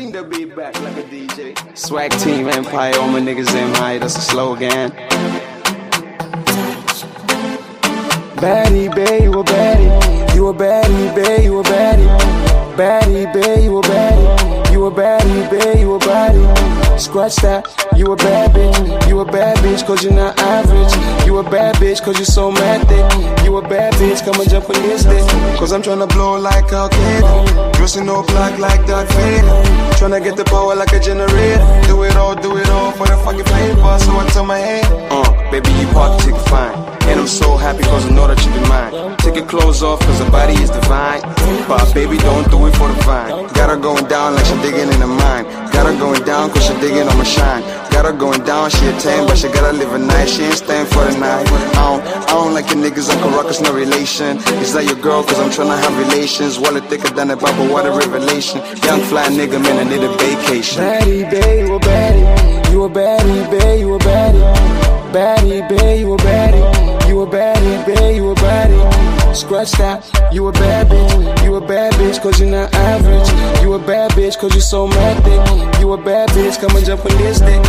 Bring the beat back like a DJ. Swag team empire, all my niggas aim high, that's the slogan. Baddie, babe, you a baddie. You a baddie, babe, you a baddie. Baddie, babe, you a baddie. You a baddie, babe, you a baddie. Scratch that, you a bad bitch. You a bad bitch cause you're not average. You a bad bitch cause you're so mad thick. You a bad bitch, come and jump on this dick. Cause I'm tryna blow like Al Qaeda. Dressing all black like Darth Vader. Tryna get the power like a generator. Do it all for the fucking paper. So I tell my head, baby you party chick fine. And I'm so happy cause I know that you be mine. Take your clothes off cause the body is divine. But baby don't do it for the vine. Got her going down like she digging in the mine. Got her going down cause she digging on my shine. Got her going down, she a 10 but she gotta live a night. She ain't staying for the night. I don't like your niggas, Uncle Ruckus, no relation. Is that your girl cause I'm tryna have relations. Wallet thicker than a Bible, what a revelation. Young fly nigga, man, I need a vacation. Baddie, babe, you a baddie. You a baddie, babe, you a baddie. Baddie, babe, you a baddie. You a baddie, babe, you a baddie. Scratch that, you a bad bitch. You a bad bitch cause you're not average. You a bad bitch cause you're so mad thick. You a bad bitch, come and jump on this dick.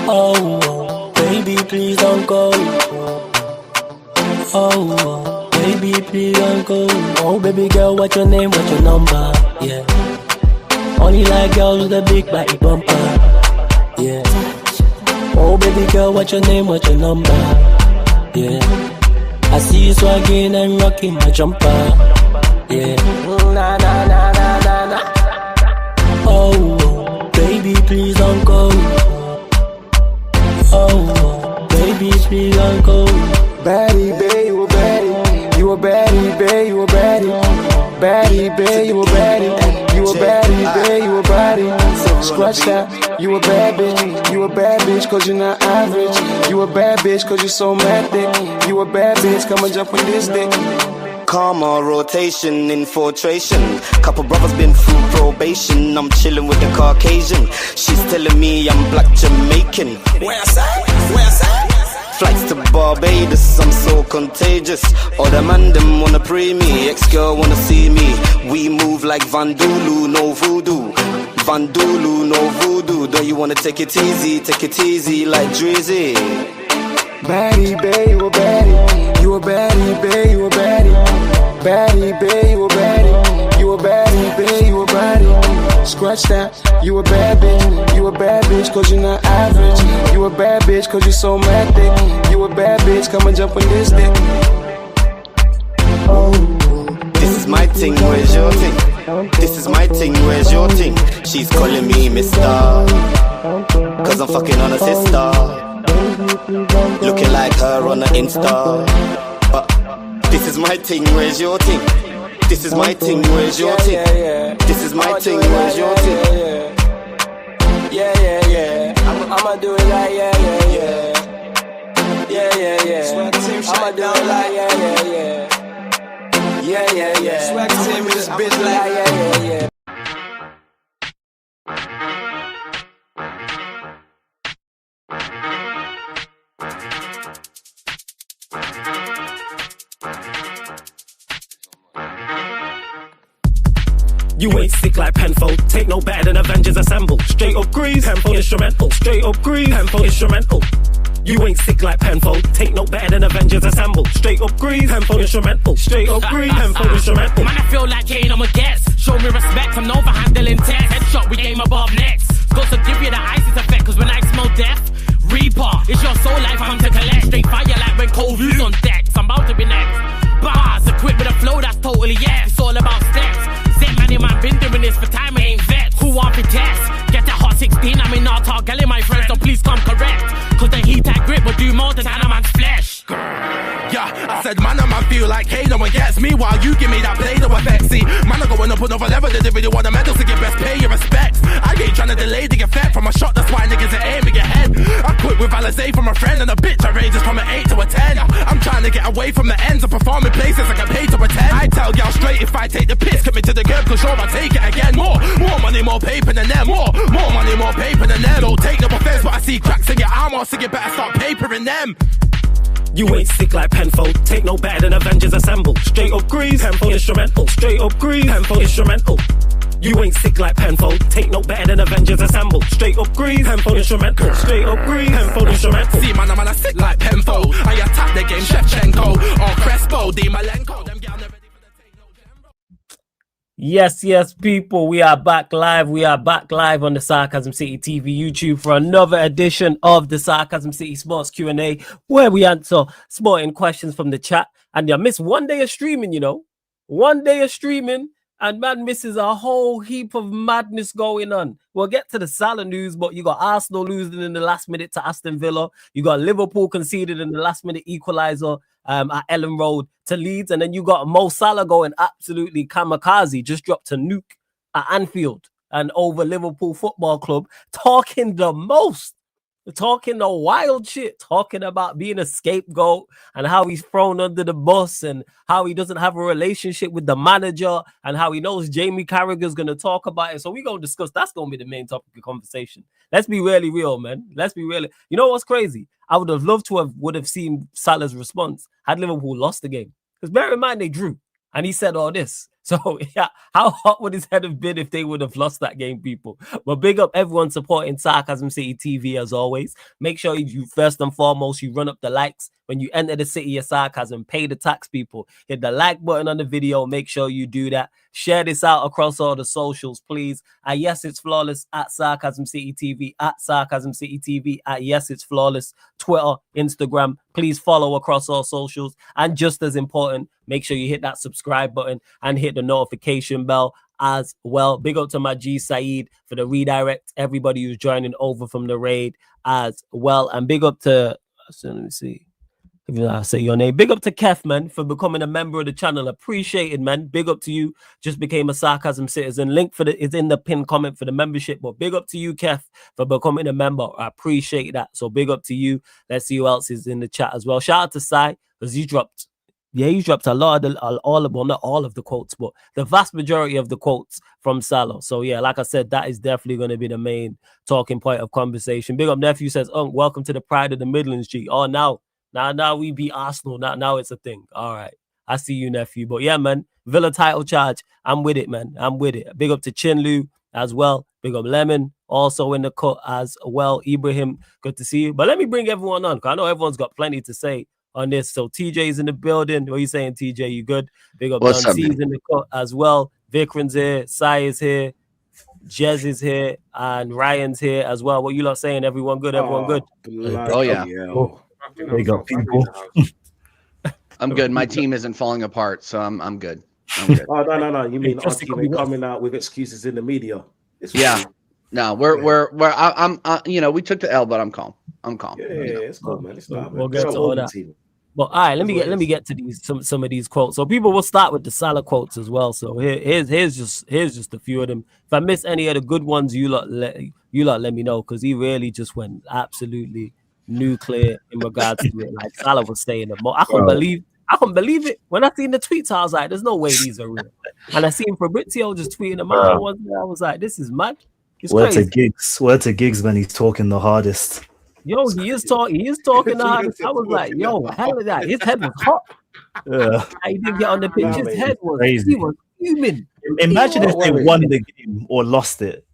Oh, baby, please don't go. Oh, baby, please don't go. Oh, baby girl, what's your name, what's your number? Yeah. Only like girls with a big body bumper. Yeah. Oh, baby girl, what's your name, what's your number? Yeah. I see you swagging and rocking my jumper. Yeah. Na na na na na na. Oh, baby, please don't go. Oh, baby, please don't go. Baddie, babe, you a baddie. You a baddie, babe, you a baddie. Baddie, babe, you a baddie. You a baddie, babe, you a baddie. Scratch that, you a bad bitch. You a bad bitch cause you're not average. You a bad bitch cause you're so mad thick. You a bad bitch, come and jump on this dick. Karma, rotation, infiltration. Couple brothers been through probation. I'm chilling with the Caucasian. She's telling me I'm black Jamaican. Where I say? Where I say? Flights to Barbados, I'm so contagious. All the man them wanna pray me. Ex-girl wanna see me. We move like Vandulu, no voodoo. Vandulu, no voodoo. Don't you wanna take it easy like Drizzy. Baddie, babe, you a baddie. You a baddie, babe, you a baddie. Baddie, babe, you a baddie. You a baddie, babe, you a baddie. Scratch that, you a bad bitch. You a bad bitch cause you're not average. You a bad bitch cause you're so mad thick. You a bad bitch, come and jump on this dick. This is my thing, where's your thing? This is my thing, where's your thing? She's calling me mister, cause I'm fucking on her sister. Looking like her on the Insta. But this is my thing, where's your thing? This is my thing, where's your thing? This is my thing, where's your thing? Yeah. I'ma do it like yeah. I'ma do it like yeah. Swag team with this bitch like yeah. You ain't sick like Penfold. Take no better than Avengers Assemble. Straight up grease, Penfold instrumental. Straight up grease, Penfold instrumental. You ain't sick like Penfold. Take no better than Avengers Assemble. Straight up grease, Penfold instrumental. Straight up grease, Penfold instrumental. Man, I feel like Kane, I'm a guest. Show me respect, I'm over handling tests. Headshot, we game above next. Got to give you the ISIS effect, cause when I smell death, Reaper, it's your soul life, I'm to collect. Straight fire like when Cole Vue's on deck. I'm about to be next. Bars, equipped with a flow that's totally yes. It's all about steps. Man, been doing this for time, I ain't vets. Who want to test? Get that hot 16, I'm in our target, my friends, so please come correct. Cause the heat that grip will do more than a man's flesh. Yeah, I said man, I feel like hey, no one gets me while you give me that play-doh effect. See, man, I'm going up another level, they really want the medals to get best pay your respects. I ain't trying to delay the effect from a shot, that's why niggas are aiming your head. I quit with Alizé from a friend and a bitch, I ranges from an 8 to a 10. I'm trying to get away from the ends of performing places I get paid to attend. I tell y'all straight, if I take the piss, commit to the game, cause sure I'll take it again. More money, more paper than them. More money, more paper than them. Don't take no offense, but I see cracks in your armor, so you better start papering them. You ain't sick like Penfold. Take no better than Avengers Assemble. Straight up grease, Penfold instrumental. Straight up grease, Penfold instrumental. You ain't sick like Penfold. Take no better than Avengers Assemble. Straight up grease, Penfold instrumental. Straight up grease, Penfold instrumental. See, man, I'm sick like Penfold. I attack the game, Shevchenko or Crespo, Di Malenko. Them gal never ready for the take no Jembo. Yes, people, we are back live. We are back live on the Sarcasm City TV YouTube for another edition of the Sarcasm City Sports Q&A, where we answer sporting questions from the chat. And you miss one day of streaming, you know. One day of streaming, and man misses a whole heap of madness going on. We'll get to the Salah news, but you got Arsenal losing in the last minute to Aston Villa. You got Liverpool conceded in the last minute equalizer at Ellen Road to Leeds. And then you got Mo Salah going absolutely kamikaze, just dropped a nuke at Anfield and over Liverpool Football Club, talking the most. Talking the wild shit, talking about being a scapegoat and how he's thrown under the bus and how he doesn't have a relationship with the manager and how he knows Jamie Carragher's going to talk about it. So we're going to discuss, that's going to be the main topic of conversation. Let's be really real, man. Let's be really, you know what's crazy? I would have loved to have seen Salah's response had Liverpool lost the game. Because bear in mind, they drew and he said all this. So, yeah, how hot would his head have been if they would have lost that game, people? But big up everyone supporting Sarcasm City TV as always. Make sure you first and foremost, you run up the likes. When you enter the city of sarcasm, pay the tax, people. Hit the like button on the video. Make sure you do that. Share this out across all the socials, please. At Yes It's Flawless, at Sarcasm City TV, at Sarcasm City TV, at Yes It's Flawless, Twitter, Instagram. Please follow across all socials. And just as important, make sure you hit that subscribe button and hit the notification bell as well. Big up to my G Saeed for the redirect. Everybody who's joining over from the raid as well. And big up to, let me see. If I say your name, big up to Kef, man, for becoming a member of the channel. Appreciated, man. Big up to you. Just became a Sarcasm Citizen. Link for is in the pinned comment for the membership. But big up to you, Kef, for becoming a member. I appreciate that. So big up to you. Let's see who else is in the chat as well. Shout out to Sai, because he dropped a lot of not all of the quotes, but the vast majority of the quotes from Salah. So yeah, like I said, that is definitely going to be the main talking point of conversation. Big up nephew says, welcome to the pride of the Midlands, G. Oh, now we beat Arsenal. Now it's a thing. All right. I see you, nephew. But yeah, man, Villa title charge. I'm with it, man. I'm with it. Big up to Chinlu as well. Big up Lemon, also in the cut as well. Ibrahim, good to see you. But let me bring everyone on, because I know everyone's got plenty to say on this. So TJ's in the building. What are you saying, TJ? You good? Big up Don C's in the cut as well. Vikram's here. Sai is here. Jez is here. And Ryan's here as well. What you lot saying? Everyone good? Everyone good? Oh, yeah. There you go, people. I'm good. My team isn't falling apart, so I'm good. I'm good. Oh no! You mean our team ain't coming out with excuses in the media? Yeah. No, I'm we took the L, but I'm calm. Yeah, it's cool, man. It's not. We'll get to all that. But all right, let me get to these some of these quotes. So people will start with the Salah quotes as well. So here's just a few of them. If I miss any of the good ones, you lot let me know, because he really just went absolutely nuclear in regards to it. Like Salah was saying the most. I couldn't believe it. When I seen the tweets, I was like, there's no way these are real. And I seen Fabrizio just tweeting them out. I was like, this is mad. Word to Giggs when he's talking the hardest. Yo, he is talking the hardest. I was like, yo, hell of that. His head was hot. Yeah. He didn't get on the pitch. His head was crazy. He was fuming. Imagine if they won the game or lost it.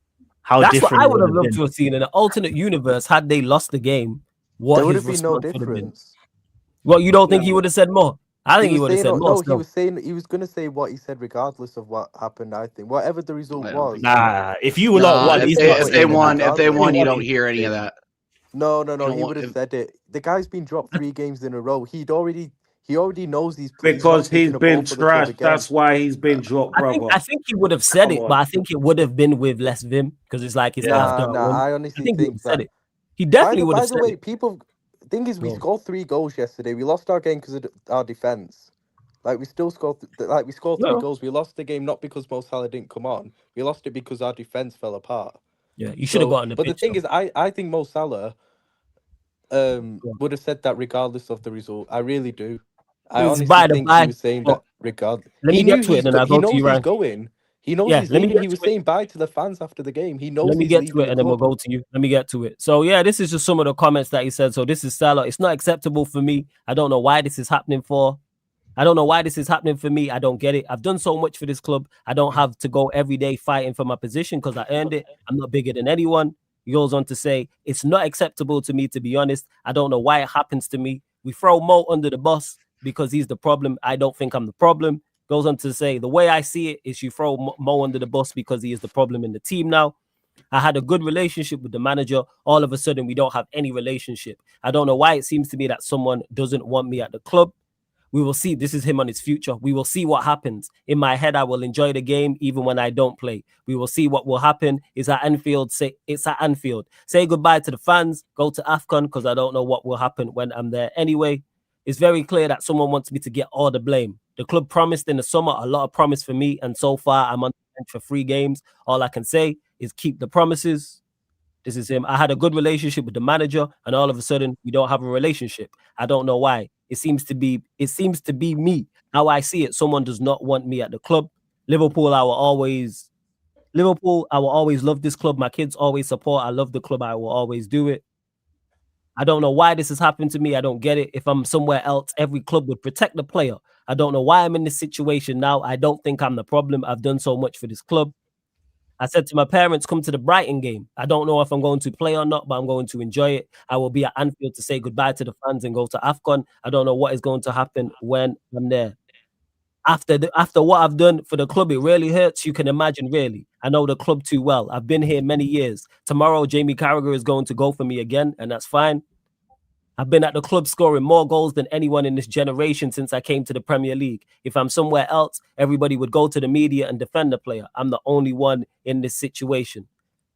That's different what I would have loved to have seen in an alternate universe. Had they lost the game, there would have been no difference. Well, you don't think he would have said more? I think he would have said more. No, he was going to say what he said regardless of what happened. I think whatever the result was. Nah, if you were not if they won, you don't hear any of that. No, he would have said it. The guy's been dropped 3 games in a row. He already knows these because he's been trashed. That's why he's been dropped, brother. I think he would have said it, but I think it would have been with less vim, because it's like his last. I honestly think he said it. He definitely would have said it. Thing is, we scored 3 goals yesterday. We lost our game because of our defense. Like we scored 3 goals. We lost the game not because Mo Salah didn't come on. We lost it because our defense fell apart. Yeah, you should have gotten the pitch. But the thing is, I think Mo Salah would have said that regardless of the result. I really do. I honestly think he was saying that regardless. Let me get to it, and I'll go to you, Ryan. He knows he's leaving. He was saying bye to the fans after the game. He knows. Let me get to it, and then we'll go to you. Let me get to it. So yeah, this is just some of the comments that he said. So this is Salah. It's not acceptable for me. I don't know why this is happening for. I don't know why this is happening for me. I don't get it. I've done so much for this club. I don't have to go every day fighting for my position because I earned it. I'm not bigger than anyone. He goes on to say, it's not acceptable to me, to be honest. I don't know why it happens to me. We throw Mo under the bus because he's the problem. I don't think I'm the problem. Goes on to say, the way I see it is you throw Mo under the bus because he is the problem in the team now. I had a good relationship with the manager. All of a sudden, we don't have any relationship. I don't know why it seems to me that someone doesn't want me at the club. We will see. This is him on his future. We will see what happens. In my head, I will enjoy the game even when I don't play. We will see what will happen. It's at Anfield. It's at Anfield. Say goodbye to the fans. Go to AFCON because I don't know what will happen when I'm there. Anyway, it's very clear that someone wants me to get all the blame. The club promised in the summer a lot of promise for me, and so far I'm on the bench for 3 games. All I can say is keep the promises. This is him. I had a good relationship with the manager, and all of a sudden we don't have a relationship. I don't know why. It seems to be me. How I see it, someone does not want me at the club. Liverpool, I will always love this club. My kids always support. I love the club. I will always do it. I don't know why this has happened to me. I don't get it. If I'm somewhere else, every club would protect the player. I don't know why I'm in this situation now. I don't think I'm the problem. I've done so much for this club. I said to my parents, come to the Brighton game. I don't know if I'm going to play or not, but I'm going to enjoy it. I will be at Anfield to say goodbye to the fans and go to AFCON. I don't know what is going to happen when I'm there. After what I've done for the club, it really hurts. You can imagine, really. I know the club too well. I've been here many years. Tomorrow, Jamie Carragher is going to go for me again, and that's fine. I've been at the club scoring more goals than anyone in this generation since I came to the Premier League. If I'm somewhere else, everybody would go to the media and defend the player. I'm the only one in this situation.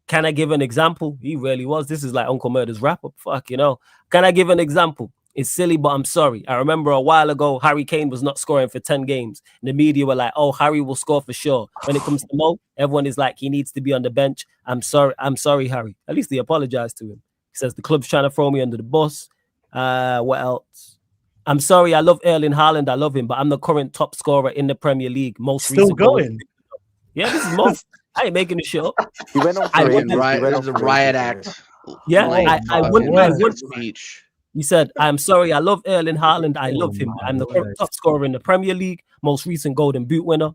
Can I give an example? He really was. This is like Uncle Murder's wrap-up. Fuck, you know. Can I give an example? It's silly, but I'm sorry. I remember a while ago, Harry Kane was not scoring for 10 games. And the media were like, oh, Harry will score for sure. When it comes to Mo, everyone is like, he needs to be on the bench. I'm sorry, Harry. At least he apologized to him. He says, the club's trying to throw me under the bus. What else? I'm sorry, I love Erling Haaland. I love him, but I'm the current top scorer in the Premier League. Most still going. Goal. Yeah, this is most. I ain't making the shit up. He went on there's a riot act. Yeah, I wouldn't speech. He said, I'm sorry, I love Erling Haaland. I love him. I'm the current top scorer in the Premier League, most recent Golden Boot winner.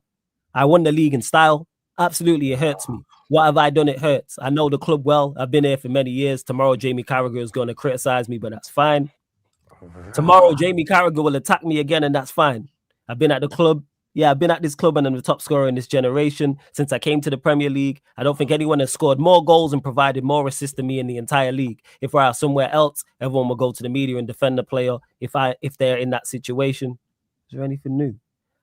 I won the league in style. Absolutely, it hurts me. What have I done? It hurts. I know the club well. I've been here for many years. Tomorrow, Jamie Carragher is going to criticize me, but that's fine. Tomorrow, Jamie Carragher will attack me again, and that's fine. I've been at the club. Yeah, I've been at this club, and I'm the top scorer in this generation since I came to the Premier League. I don't think anyone has scored more goals and provided more assists than me in the entire league. If I are somewhere else, everyone will go to the media and defend the player if they're in that situation. Is there anything new?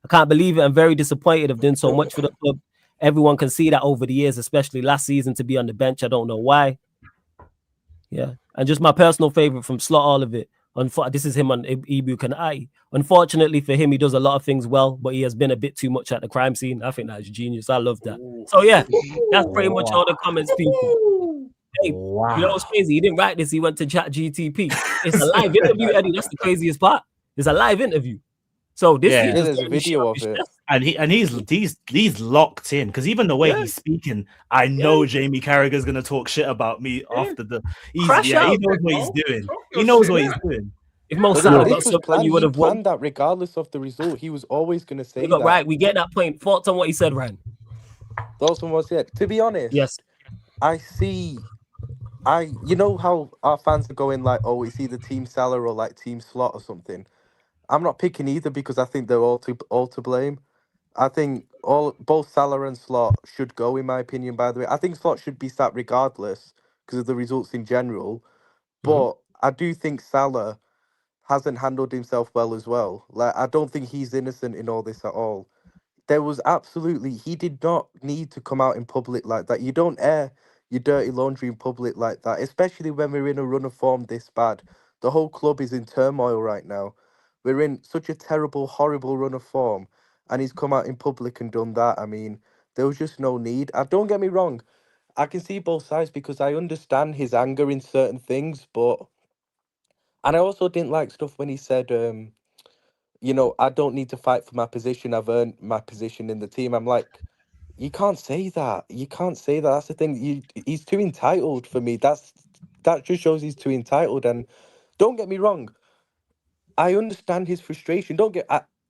I can't believe it. I'm very disappointed. I've done so much for the club. Everyone can see that over the years, especially last season, to be on the bench. I don't know why. Yeah. And just my personal favorite from Slot, all of it. This is him on Ibu Kanai. Unfortunately for him, he does a lot of things well, but he has been a bit too much at the crime scene. I think that's genius. I love that. So yeah, that's pretty much all the comments, people. Hey, you know what's crazy? He didn't write this. He went to ChatGTP. It's a live interview, Eddie. That's the craziest part. It's a live interview. So this there's a video of it. And he's locked in because even the way he's speaking, I know Jamie Carragher's gonna talk shit about me after the. He knows what he's doing. He knows what he's doing. If Mo Salah got something, you would have planned that regardless of the result. He was always gonna say that. Right, we get that point. Thoughts on what he said, Ryan? Thoughts on what he said. To be honest, yes, you know how our fans are going like, oh, it's either Team Salah or like Team Slot or something. I'm not picking either because I think they're all to blame. I think both Salah and Slot should go, in my opinion, by the way. I think Slot should be sat regardless because of the results in general. But I do think Salah hasn't handled himself well as well. Like, I don't think he's innocent in all this at all. He did not need to come out in public like that. You don't air your dirty laundry in public like that, especially when we're in a run of form this bad. The whole club is in turmoil right now. We're in such a terrible, horrible run of form, and he's come out in public and done that. I mean, there was just no need. Don't get me wrong. I can see both sides because I understand his anger in certain things, and I also didn't like stuff when he said, I don't need to fight for my position. I've earned my position in the team. I'm like, you can't say that. You can't say that. That's the thing. He's too entitled for me. That just shows he's too entitled. And don't get me wrong. I understand his frustration.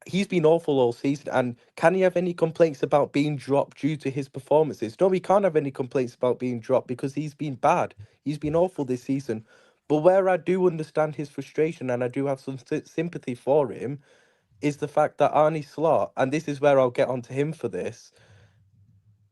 he's been awful all season. And can he have any complaints about being dropped due to his performances? No, he can't have any complaints about being dropped because he's been bad. He's been awful this season. But where I do understand his frustration and I do have some sympathy for him is the fact that Arne Slot, and this is where I'll get onto him for this,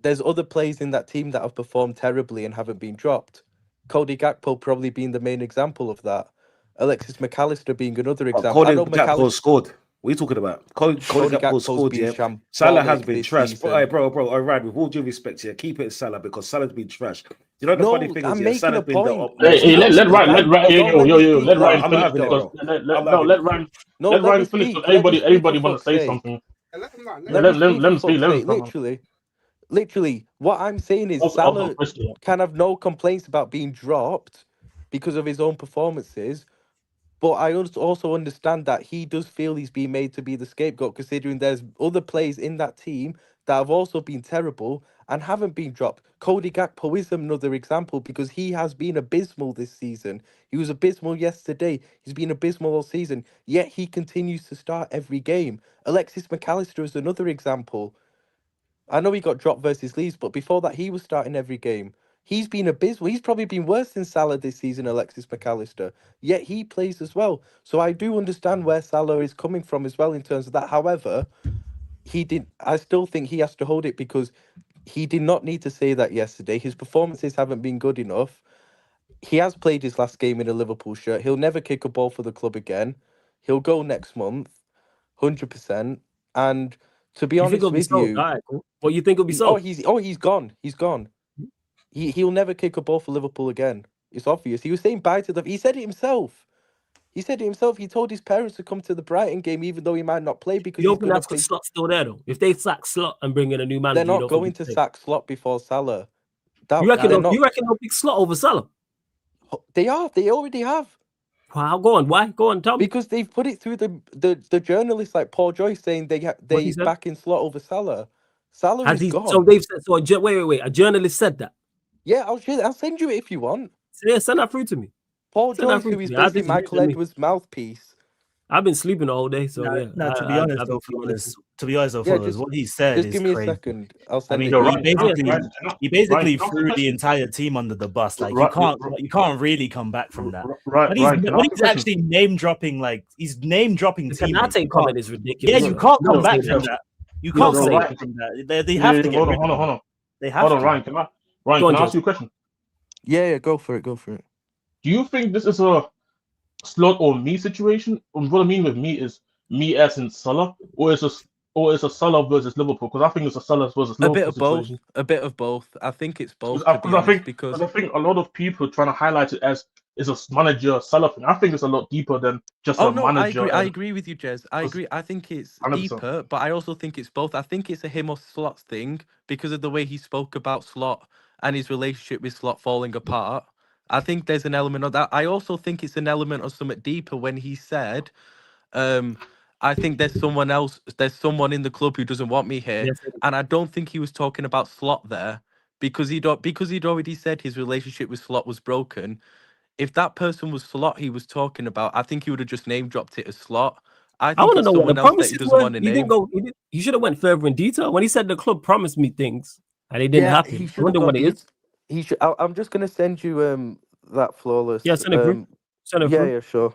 there's other players in that team that have performed terribly and haven't been dropped. Cody Gakpo probably being the main example of that. Alexis McAllister being another example. Cody Gakpo scored. What are you talking about? Cody Gakpo scored, yeah. Salah has been trash. Bro, all right, with all due respect here, keep it Salah because Salah's been trash. You know the funny thing is, yeah, Salah's been let Ryan let Ryan finish. Everybody want to say something. Let him speak. Literally, what I'm saying is Salah can have no complaints about being dropped because of his own performances. But I also understand that he does feel he's being made to be the scapegoat, considering there's other players in that team that have also been terrible and haven't been dropped. Cody Gakpo is another example because he has been abysmal this season. He was abysmal yesterday. He's been abysmal all season, yet he continues to start every game. Alexis McAllister is another example. I know he got dropped versus Leeds, but before that, he was starting every game. He's been abysmal. He's probably been worse than Salah this season, Alexis McAllister. Yet he plays as well. So I do understand where Salah is coming from as well in terms of that. However, I still think he has to hold it because he did not need to say that yesterday. His performances haven't been good enough. He has played his last game in a Liverpool shirt. He'll never kick a ball for the club again. He'll go next month, 100%. And to be honest with you, what you think will be sold? He's gone. He's gone. He'll never kick a ball for Liverpool again. It's obvious. He was saying bye to them. He said it himself. He told his parents to come to the Brighton game, even though he might not play because he's going to play. Slot's still there though. If they sack Slot and bring in a new manager, they're not going to sack Slot before Salah. You reckon they'll pick Slot over Salah? They are. They already have. Wow, go on. Why? Go on, tell me. Because they've put it through the journalists like Paul Joyce saying they backing Slot over Salah. Salah is gone. So they've said. So wait. A journalist said that. Yeah, I'll send you it if you want. Yeah, send that through to me. Paul Joyce, who is basically Michael Edwards' mouthpiece. I've been sleeping all day, so yeah. No, to be honest, what he said is just give me crazy. a second. I'll send it. He basically threw the entire team under the bus. Like you can't really come back from that. But he's actually name dropping. Like he's name dropping teams. That comment is ridiculous. Yeah, you can't come back from that. You can't come back from that. They have to get rid of it. Hold on. They have to. Ryan, can I ask you a question? Yeah, go for it. Do you think this is a Slot or me situation? What I mean with me is me as in Salah, or is a Salah versus Liverpool? Because I think it's a Salah versus Liverpool situation. A bit of both. I think it's both. Because I think a lot of people trying to highlight it as is a manager Salah thing. I think it's a lot deeper than just a manager. I agree with you, Jez. I agree. I think it's 100%. Deeper, but I also think it's both. I think it's a him or Slot thing because of the way he spoke about Slot and his relationship with Slot falling apart. I think there's an element of that. I also think it's an element of something deeper when he said, I think there's someone in the club who doesn't want me here. Yes. And I don't think he was talking about Slot there because he'd already said his relationship with Slot was broken. If that person was Slot he was talking about, I think he would have just name dropped it as Slot. I want to know what the promises were. He should have went further in detail. When he said the club promised me things and it didn't happen. I wonder what it is. He should. I'm just gonna send you that flawless. Yeah, send it through. Yeah, sure.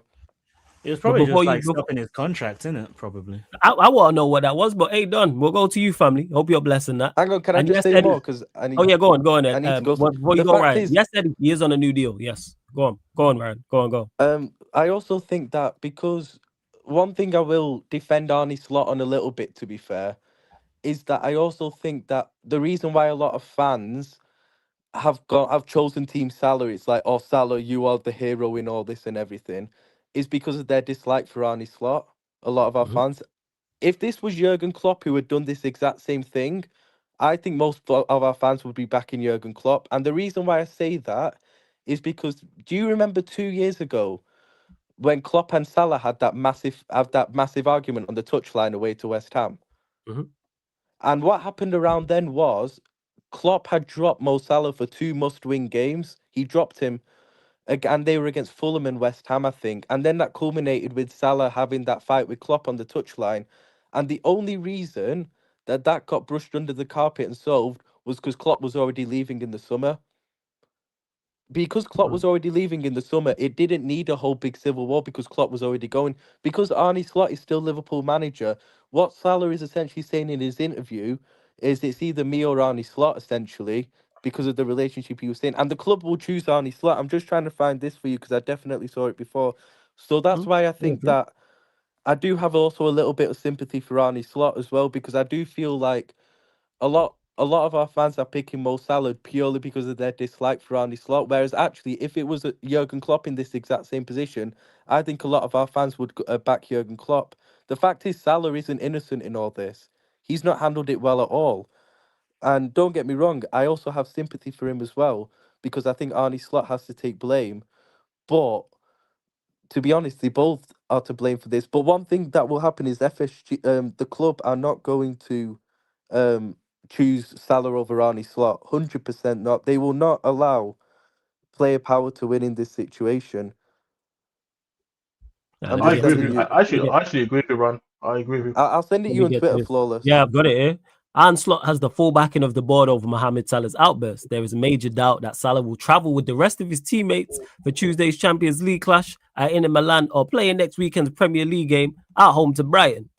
It was probably just like stopping his contract, isn't it? Probably. I want to know what that was, but hey, done. We'll go to you, family. Hope you're blessing that. Hang on, can I just say more? Because go on. I need to go. Before you go, Ryan. Yes, Eddie, he is on a new deal. Yes, go on, Ryan. Go. I also think that because one thing I will defend Arne Slot on a little bit, to be fair, is that I also think that the reason why a lot of fans have chosen Team Salah, it's like, oh, Salah, you are the hero in all this and everything, is because of their dislike for Arne Slot. A lot of our fans. If this was Jurgen Klopp who had done this exact same thing, I think most of our fans would be backing Jurgen Klopp. And the reason why I say that is because, do you remember 2 years ago when Klopp and Salah had that massive argument on the touchline away to West Ham? Mm-hmm. And what happened around then was Klopp had dropped Mo Salah for 2 must-win games. He dropped him, and they were against Fulham and West Ham, I think. And then that culminated with Salah having that fight with Klopp on the touchline. And the only reason that got brushed under the carpet and solved was because Klopp was already leaving in the summer. Because Klopp was already leaving in the summer, it didn't need a whole big civil war because Klopp was already going. Because Arne Slot is still Liverpool manager, what Salah is essentially saying in his interview is it's either me or Arne Slot, essentially, because of the relationship he was saying. And the club will choose Arne Slot. I'm just trying to find this for you because I definitely saw it before. So that's why I think that I do have also a little bit of sympathy for Arne Slot as well, because I do feel like a lot of our fans are picking Mo Salah purely because of their dislike for Arne Slot. Whereas actually, if it was Jurgen Klopp in this exact same position, I think a lot of our fans would back Jurgen Klopp. The fact is, Salah isn't innocent in all this. He's not handled it well at all. And don't get me wrong, I also have sympathy for him as well, because I think Arne Slot has to take blame. But to be honest, they both are to blame for this. But one thing that will happen is FSG, the club are not going to choose Salah over Arne Slot. 100% not. They will not allow player power to win in this situation. I agree with you. I actually agree with you, Ron. I agree with you. I'll send it you on Twitter, Flawless. Yeah, I've got it here. Arne Slot has the full backing of the board over Mohamed Salah's outburst. There is a major doubt that Salah will travel with the rest of his teammates for Tuesday's Champions League clash at Inter Milan or playing next weekend's Premier League game at home to Brighton.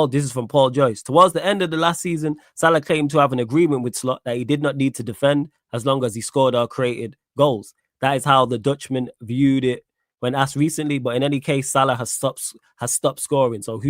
This is from Paul Joyce. Towards the end of the last season, Salah claimed to have an agreement with Slot that he did not need to defend as long as he scored or created goals. That is how the Dutchman viewed it when asked recently. But in any case, Salah has stopped scoring. So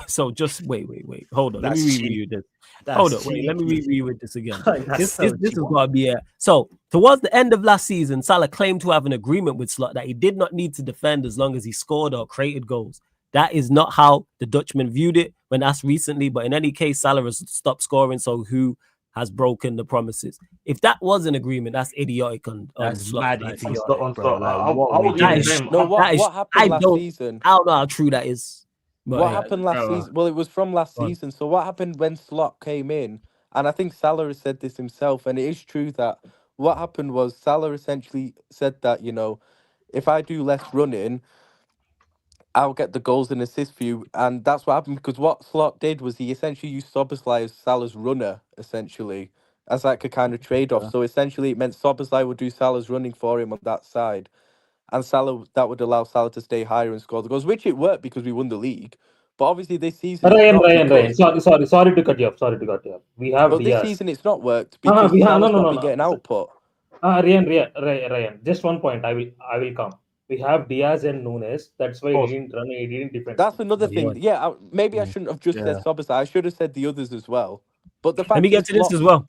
So just wait. Hold on. Let me reread this. Hold on. Wait. Let me reread this again. This has got to be it. So towards the end of last season, Salah claimed to have an agreement with Slot that he did not need to defend as long as he scored or created goals. That is not how the Dutchman viewed it when asked recently. But in any case, Salah has stopped scoring. So who has broken the promises? If that was an agreement, that's idiotic. That's mad idiotic, bro. What happened last season? I don't know how true that is. But what happened last season? Well, it was from last season. So what happened when Slot came in? And I think Salah has said this himself, and it is true that what happened was Salah essentially said that, if I do less running, I'll get the goals and assists for you. And that's what happened, because what Slot did was he essentially used Szoboszlai as Salah's runner, essentially, as like a kind of trade-off. Yeah. So essentially it meant Szoboszlai would do Salah's running for him on that side. And that would allow Salah to stay higher and score the goals, which it worked because we won the league. But obviously this season... Ryan. Sorry to cut you off. We have But this season it's not worked because Salah's not getting output. Ryan. Just one point. I will come. We have Diaz and Nunes. That's why he didn't defend. That's another thing. Yeah, maybe I shouldn't have just said Szoboszlai. I should have said the others as well. But the fact Let me get to this as well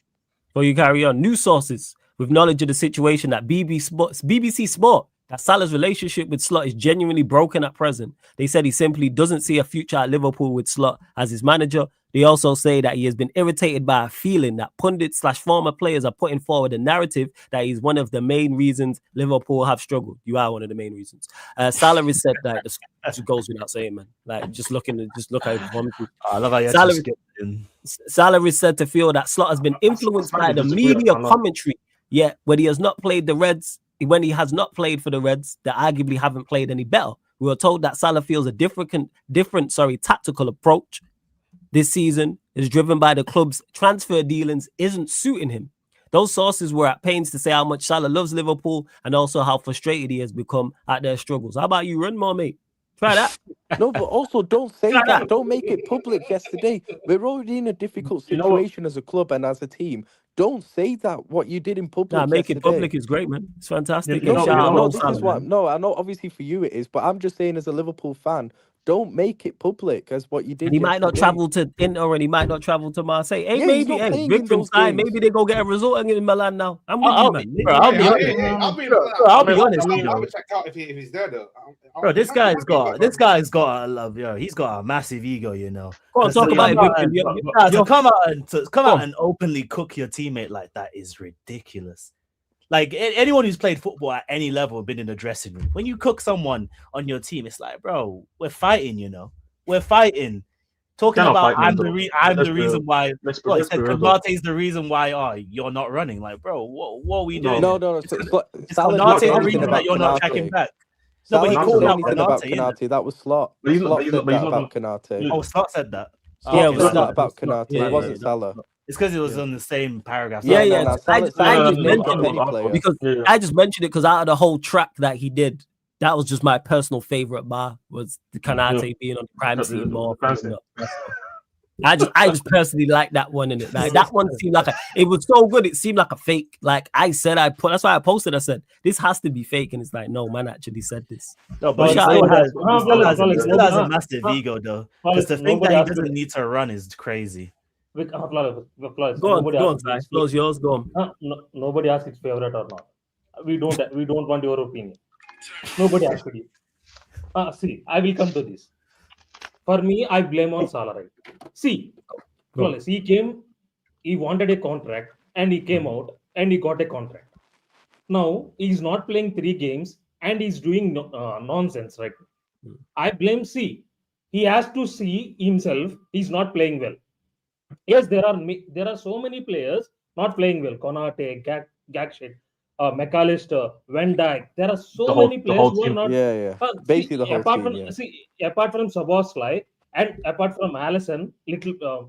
before you carry on. News sources with knowledge of the situation at BBC Sport that Salah's relationship with Slot is genuinely broken at present. They said he simply doesn't see a future at Liverpool with Slot as his manager. They also say that he has been irritated by a feeling that pundits/former players are putting forward a narrative that he's one of the main reasons Liverpool have struggled. You are one of the main reasons. Salah has said that this goes without saying, man. Like just look at it. I love how you Salah is said to feel that Slot has been influenced by the media commentary. Yet when he has not played for the Reds, they arguably haven't played any better. We were told that Salah feels a different tactical approach this season is driven by the club's transfer dealings isn't suiting him. Those sources were at pains to say how much Salah loves Liverpool and also how frustrated he has become at their struggles. How about you, run more, mate? Try that. No, but also don't say that. Don't make it public yesterday. We're already in a difficult situation as a club and as a team. Don't say that what you did in public. Make it public is great, man. It's fantastic. I know obviously for you it is, but I'm just saying as a Liverpool fan, don't make it public as what you did. And he might not travel to Inter and he might not travel to Marseille. Maybe they go get a result in Milan now. I'll be honest. I would check out if he's there though. Bro, this guy's got a love. He's got a massive ego, Go on, talk about it. To come out and openly cook your teammate like that is ridiculous. Like anyone who's played football at any level, been in the dressing room, when you cook someone on your team, it's like, bro, we're fighting, we're fighting. Talking about I'm the reason why. Konate's the reason why. You're not running. Like, bro, what are we doing? No. Konate's the reason that you're not checking back. No, but he called out anything about Konate, innit? Konate. That was Slot. But he's Slot not- said but he's that not about Konate. Oh, Slot said that. Slot it was said Slot. that about Slot. Konate. It wasn't yeah. Salah. It's because it was on the same paragraph. Yeah, No, yeah. no, I Salah- just Salah mentioned didn't drop it any player. because Yeah. I just mentioned it because out of the whole track that he did, that was just my personal favorite bar was the Kanate being on the crime scene more. I just personally like that one in it. Like that one seemed like it was so good. It seemed like a fake. Like I said, that's why I posted. I said this has to be fake, and it's like no man actually said this. No, but he Shout still out. has a massive ego though, because to think that he doesn't need to run is crazy. Go on, Si. Floor's yours. Go on. Nobody asked its favorite or not. We don't want your opinion. Nobody asked you. See, I will come to this. For me, I blame on Salah. Right? See, flawless. He came, he wanted a contract, and he came out and he got a contract. Now he's not playing 3 games and he's doing nonsense. Right? I blame C. He has to see himself. He's not playing well. Yes, there are so many players not playing well. Konate, Gakshit, McAllister, Van Dijk. There are so many players who are not. Basically, the whole apart team. From, apart from Szoboszlai and apart from Allison,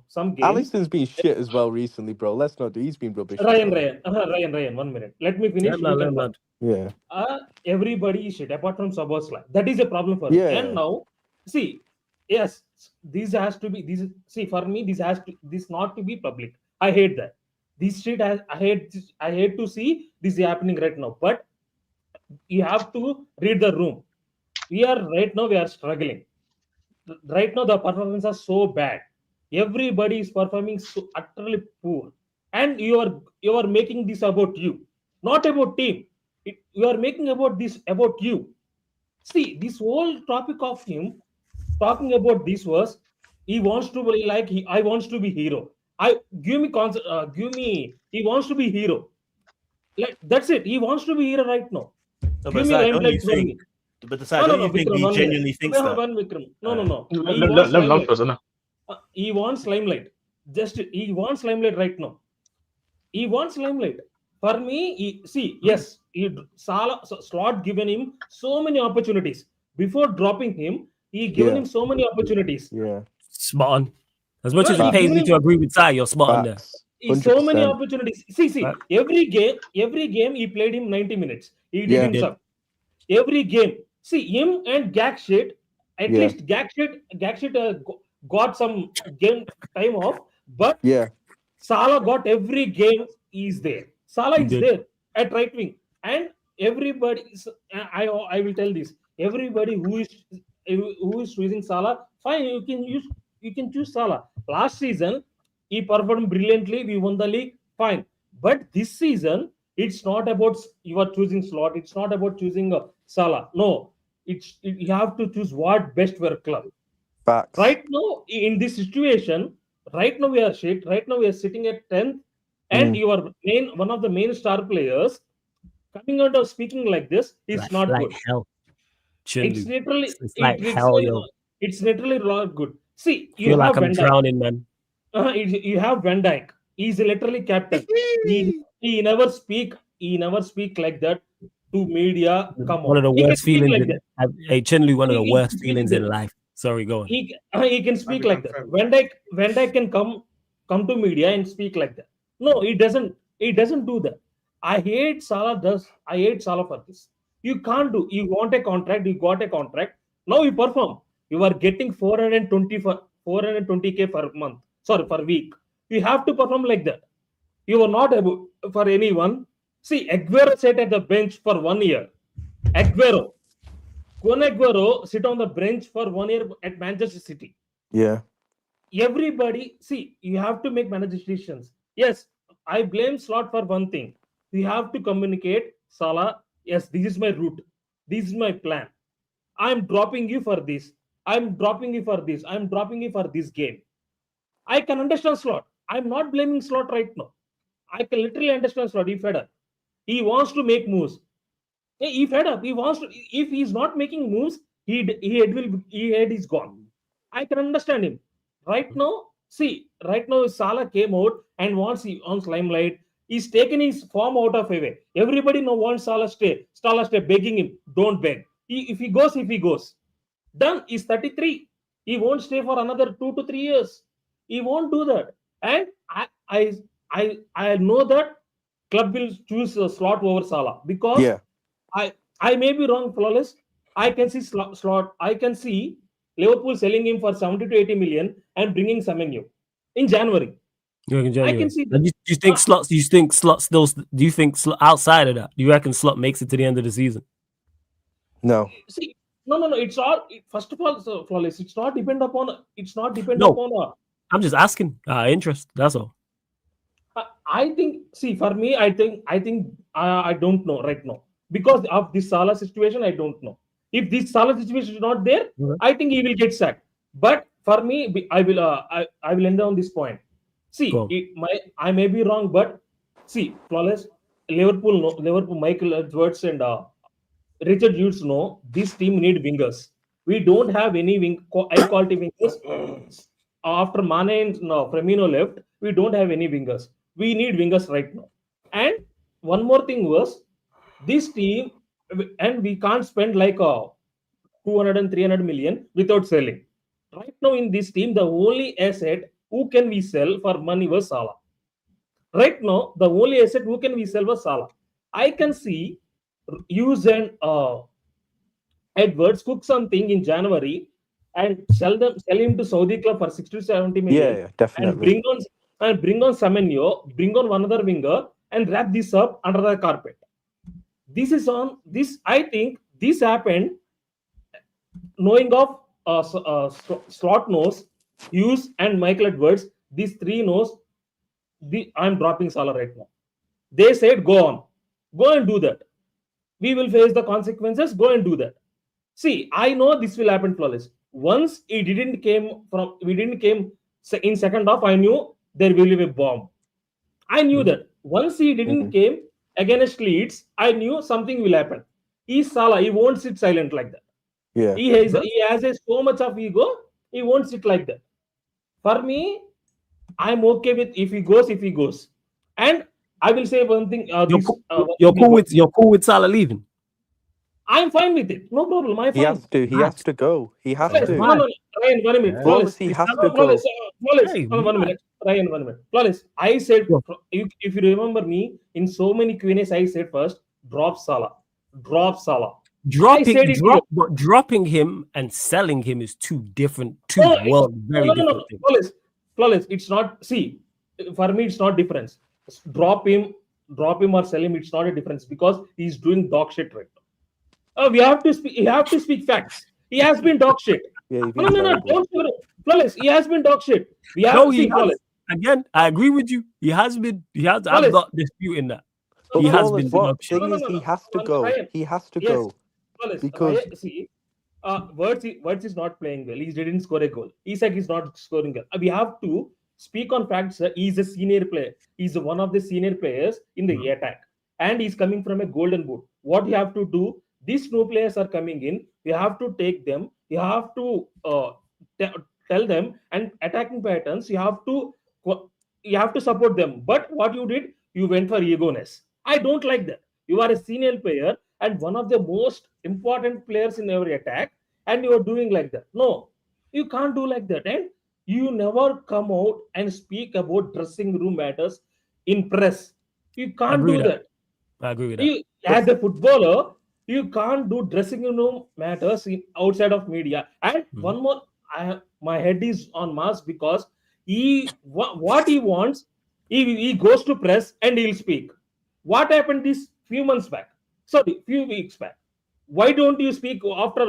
some games. Allison's been shit as well recently, bro. Let's not do. He's been rubbish. Ryan. 1 minute. Let me finish. Yeah. Everybody is shit apart from Szoboszlai. That is a problem for me. And now, see, yes, this has to be. For me, this not to be public. I hate that. This shit, I hate to see this happening right now. But you have to read the room. We are struggling. Right now, the performances are so bad. Everybody is performing so utterly poor, and you are making this about you, not about team. You are making about you. See, this whole topic of him talking about this was he wants to be I wants to be hero. He wants to be hero. Like that's it. He wants to be hero right now. No, but don't you think? But don't you think he genuinely thinks that? No. He wants limelight. He wants limelight right now. He wants limelight. For me, Slot given him so many opportunities. Before dropping him, he given him so many opportunities. Yeah. Spot on. As much as it pays me to agree with Si, you're spot on there. 100%. So many opportunities. See, every game he played him 90 minutes. He didn't suck. Every game. See, him and Gakshit, at least Gakshit got some game time off, but Salah got every game is there. Salah is there at right wing. And everybody, I will tell this, everybody who is choosing Salah, fine, you can choose Salah. Last season, he performed brilliantly, we won the league, fine. But this season, it's not about you are choosing Slot, it's not about choosing Salah. No, you have to choose what best for a club. Facts. Right now, in this situation, right now we are shit. Right now we are sitting at 10th, and you are one of the main star players coming out of speaking like this is not good. Hell. It's literally hell, yo. It's literally not good. See, you feel like I'm drowning, man. You have Van Dijk. He's literally captain. he never speak. He never speak like that to media. Come one on. Of the worst feelings. Generally, one of the worst feelings in life. Sorry, go on. He can speak like that. Van Dijk can come to media and speak like that. No, he doesn't. He doesn't do that. I hate Salah for this. You can't do. You want a contract. You got a contract. Now you perform. You are getting 420k per month. Sorry, per week. You have to perform like that. You are not able for anyone. See, Aguero sat at the bench for 1 year. Aguero sit on the bench for 1 year at Manchester City. Yeah. Everybody, see, you have to make managerial decisions. Yes, I blame Slot for one thing. You have to communicate, Salah, yes, this is my route. This is my plan. I'm dropping you for this. I'm dropping you for this. I'm dropping you for this game. I can understand Slot. I'm not blaming Slot right now. I can literally understand Slot. He fed up. He wants to make moves. He fed up. He wants to. If he's not making moves, his head is gone. I can understand him. Right now, Salah came out and wants limelight. He's taken his form out of away. Everybody now wants Salah stay. Salah stay, begging him. Don't beg. If he goes. Done. He's 33. He won't stay for another 2 to 3 years. He won't do that. And I know that club will choose a slot over Salah because I may be wrong, Flawless. I can see slot. I can see Liverpool selling him for 70 to 80 million and bringing Semenyo in January. I can see. Do you think slots? Do you think slots? Those? Do you think outside of that? Do you reckon slot makes it to the end of the season? No. See, no. It's all. First of all, so Flawless. It's not depend upon. It's not depend upon. I'm just asking. Interest. That's all. I think. See, for me, I think. I don't know right now because of this Salah situation. I don't know. If this Salah situation is not there, I think he will get sacked. But for me, I will. I will end on this point. See, I may be wrong, but see, Flawless. Liverpool, Michael Edwards and Richard Hughes know this team need wingers. We don't have any high quality wingers. After Mane and Firmino left, we don't have any wingers. We need wingers right now. And one more thing was this team, and we can't spend like 200 and 300 million without selling. Right now in this team, the only asset who can we sell for money was Salah. Right now, the only asset who can we sell was Salah. I can see Hughes and Edwards cook something in January and sell him to Saudi club for 60 to 70 million. Yeah, definitely. And bring on Semenyo, bring on one other winger, and wrap this up under the carpet. This is on this. I think this happened knowing of Slot knows Hughes and Michael Edwards. These three knows I'm dropping Salah right now. They said go and do that. We will face the consequences. Go and do that. See, I know this will happen, Flawless. Once we didn't came in second half, I knew there will be a bomb. I knew that. Once he didn't came against Leeds, I knew something will happen. He's Salah. He won't sit silent like that. Yeah. He has so much of ego. He won't sit like that. For me, I'm okay with if he goes. And I will say one thing. You're cool with Salah leaving. I'm fine with it. No problem. I'm fine. He has to go. He has to. No, Ryan, 1 minute. Flawless. He has to go. Flawless. 1 minute. Ryan, 1 minute. Flawless. I said, if you remember me, in so many Q&As, I said first, drop Salah. Dropping him and selling him is two very different things. Flawless. It's not. See, for me, it's not difference. Drop him or sell him. It's not a difference because he's doing dog shit right now. We have to speak. You have to speak facts. He has been dog shit. Yeah, no. Don't Flawless. He has been dog shit. Flawless. Again, I agree with you. He has been. I'm not disputing that. He has been. He has to go. He has to go. Because Wirtz is not playing well. He didn't score a goal. Isak is not scoring well. We have to speak on facts. He's a senior player. He's one of the senior players in the attack, and he's coming from a golden boot. What you have to do? These new players are coming in. You have to take them. You have to tell them and attacking patterns. You have to support them. But what you did, you went for ego-ness. I don't like that. You are a senior player and one of the most important players in every attack, and you are doing like that. No, you can't do like that. And you never come out and speak about dressing room matters in press. You can't do that. I agree with that. As a footballer, you can't do dressing room matters outside of media. And one more, my head is on Mars because what he wants, he goes to press and he'll speak. What happened this few weeks back? Why don't you speak after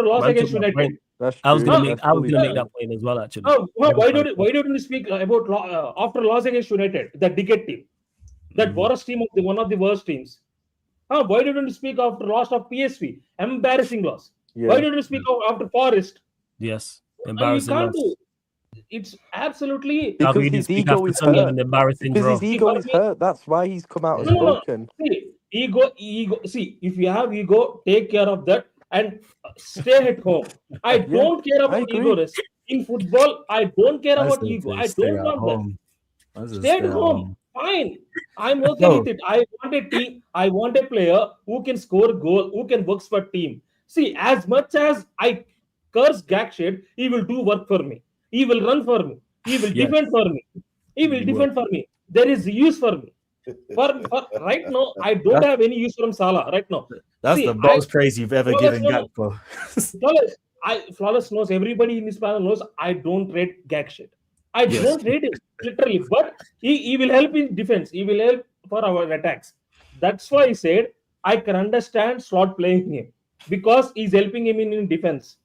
loss against United? I was gonna make that point as well. Actually, why don't you speak about after loss against United, the decade team, that worst team one of the worst teams? Why don't you speak after loss of PSV? Embarrassing loss. Yeah. Why don't you speak after Forest? Yes, embarrassing loss. It's absolutely because his ego is hurt. Because his ego is hurt. That's why he's come out as broken. Ego. See, if you have ego, take care of that and stay at home. I don't care about ego. In football, I don't care about ego. I don't want that. Stay at home. Fine. I'm okay with it. I want a team. I want a player who can score goal, who can work for team. See, as much as I curse Gakshit, he will do work for me. He will run for me. He will defend for me. He will defend for me. There is use for me. For right now, I don't have any use from Salah right now. That's the most praise you've ever given Gakpo. Flawless knows, everybody in this panel knows I don't rate Gakshit. I don't rate him, literally. But he will help in defense. He will help for our attacks. That's why I said I can understand Slot playing him because he's helping him in defense.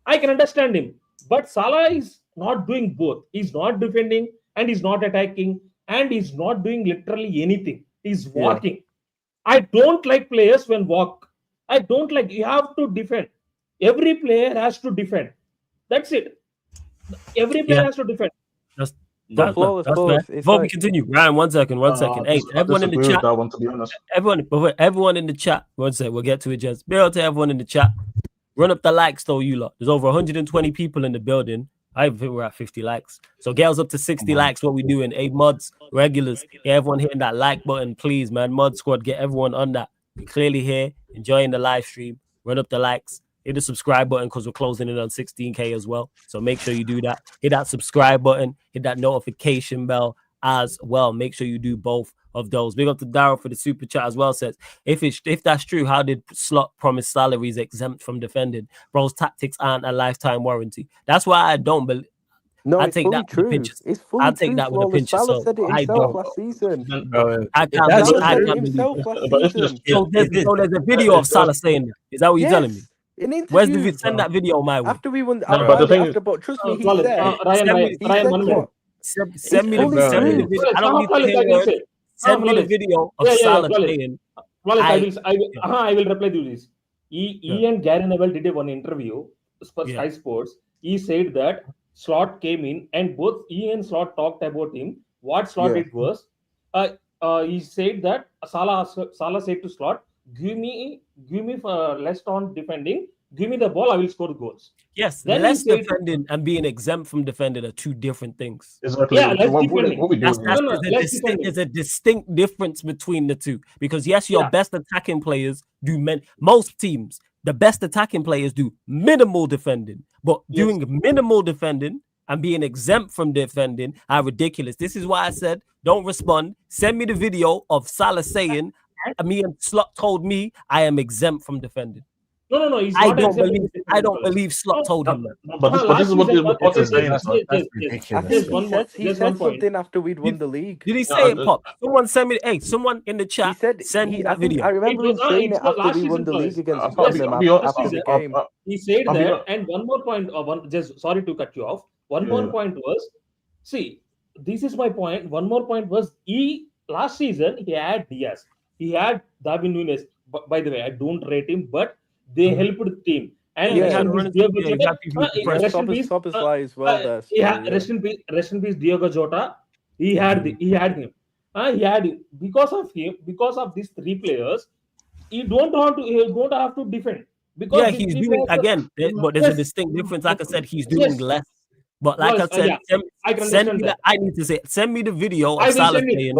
I can understand him. But Salah is not doing both. He's not defending and he's not attacking and he's not doing literally anything. He's walking. I don't like players when walk. I don't like. You have to defend. Every player has to defend. That's it. Every player has to defend. Before we continue, Ryan, one second. Hey, everyone in the chat. That one, to be honest. Everyone in the chat. One second, we'll get to it, Jess. Be able to everyone in the chat. Run up the likes, though, you lot. There's over 120 people in the building. I think we're at 50 likes. So get us up to 60 likes. What we doing? Hey, mods, regulars, get everyone hitting that like button, please, man. Mod squad, get everyone on that. We're clearly here, enjoying the live stream. Run up the likes. Hit the subscribe button because we're closing in on 16K as well. So make sure you do that. Hit that subscribe button. Hit that notification bell as well. Make sure you do both of those. Big up to Daryl for the super chat as well. Says, if that's true, how did Slot promise salaries exempt from defending? Bro's tactics aren't a lifetime warranty. That's why I don't believe. No, I it's take fully that true. with a pinch. It's fully I'll take true. that with a pinch of Salah salt. said it I himself don't. last season. I can't believe. So there's a video of Salah saying that. Is that what you're telling me? Where's the video? Send that video my way. After we won, but trust me, he said. Send me the video. I don't need to hear. Send me the video of Salah saying. I will reply to this. He and Gary Neville did one interview for Sky Sports. He said that Slot came in and both he and Slot talked about him. What Slot did was, he said that Salah said to Slot, give me less on defending. Give me the ball, I will score goals. Yes, then less defending and being exempt from defending are two different things. Exactly. Yeah, less defending. There's a distinct difference between the two. Because yes, your best attacking players do most teams. The best attacking players do minimal defending, but doing minimal defending and being exempt from defending are ridiculous. This is why I said, don't respond. Send me the video of Salah saying, me and Slot told me I am exempt from defending. No. He's I not don't believe Slot told him that. But this is what he's saying. That's ridiculous. He said something after we'd won the league. Did he say it, Pop? Someone send me. Hey, someone in the chat. Send me that video. I remember him saying it after we won the league against Tottenham after the game. He said that, and one more point. Just sorry to cut you off. One more point was, see, this is my point. One more point was, last season he had Diaz, he had Darwin Núñez. By the way, I don't rate him, but they helped the team. And rest in peace, Diogo Jota. He had him. Because of these three players, you don't have to defend. Because he's doing again, but there's a distinct difference. Like I said, he's doing less. But like I said, I need to say, send me the video of Salah saying.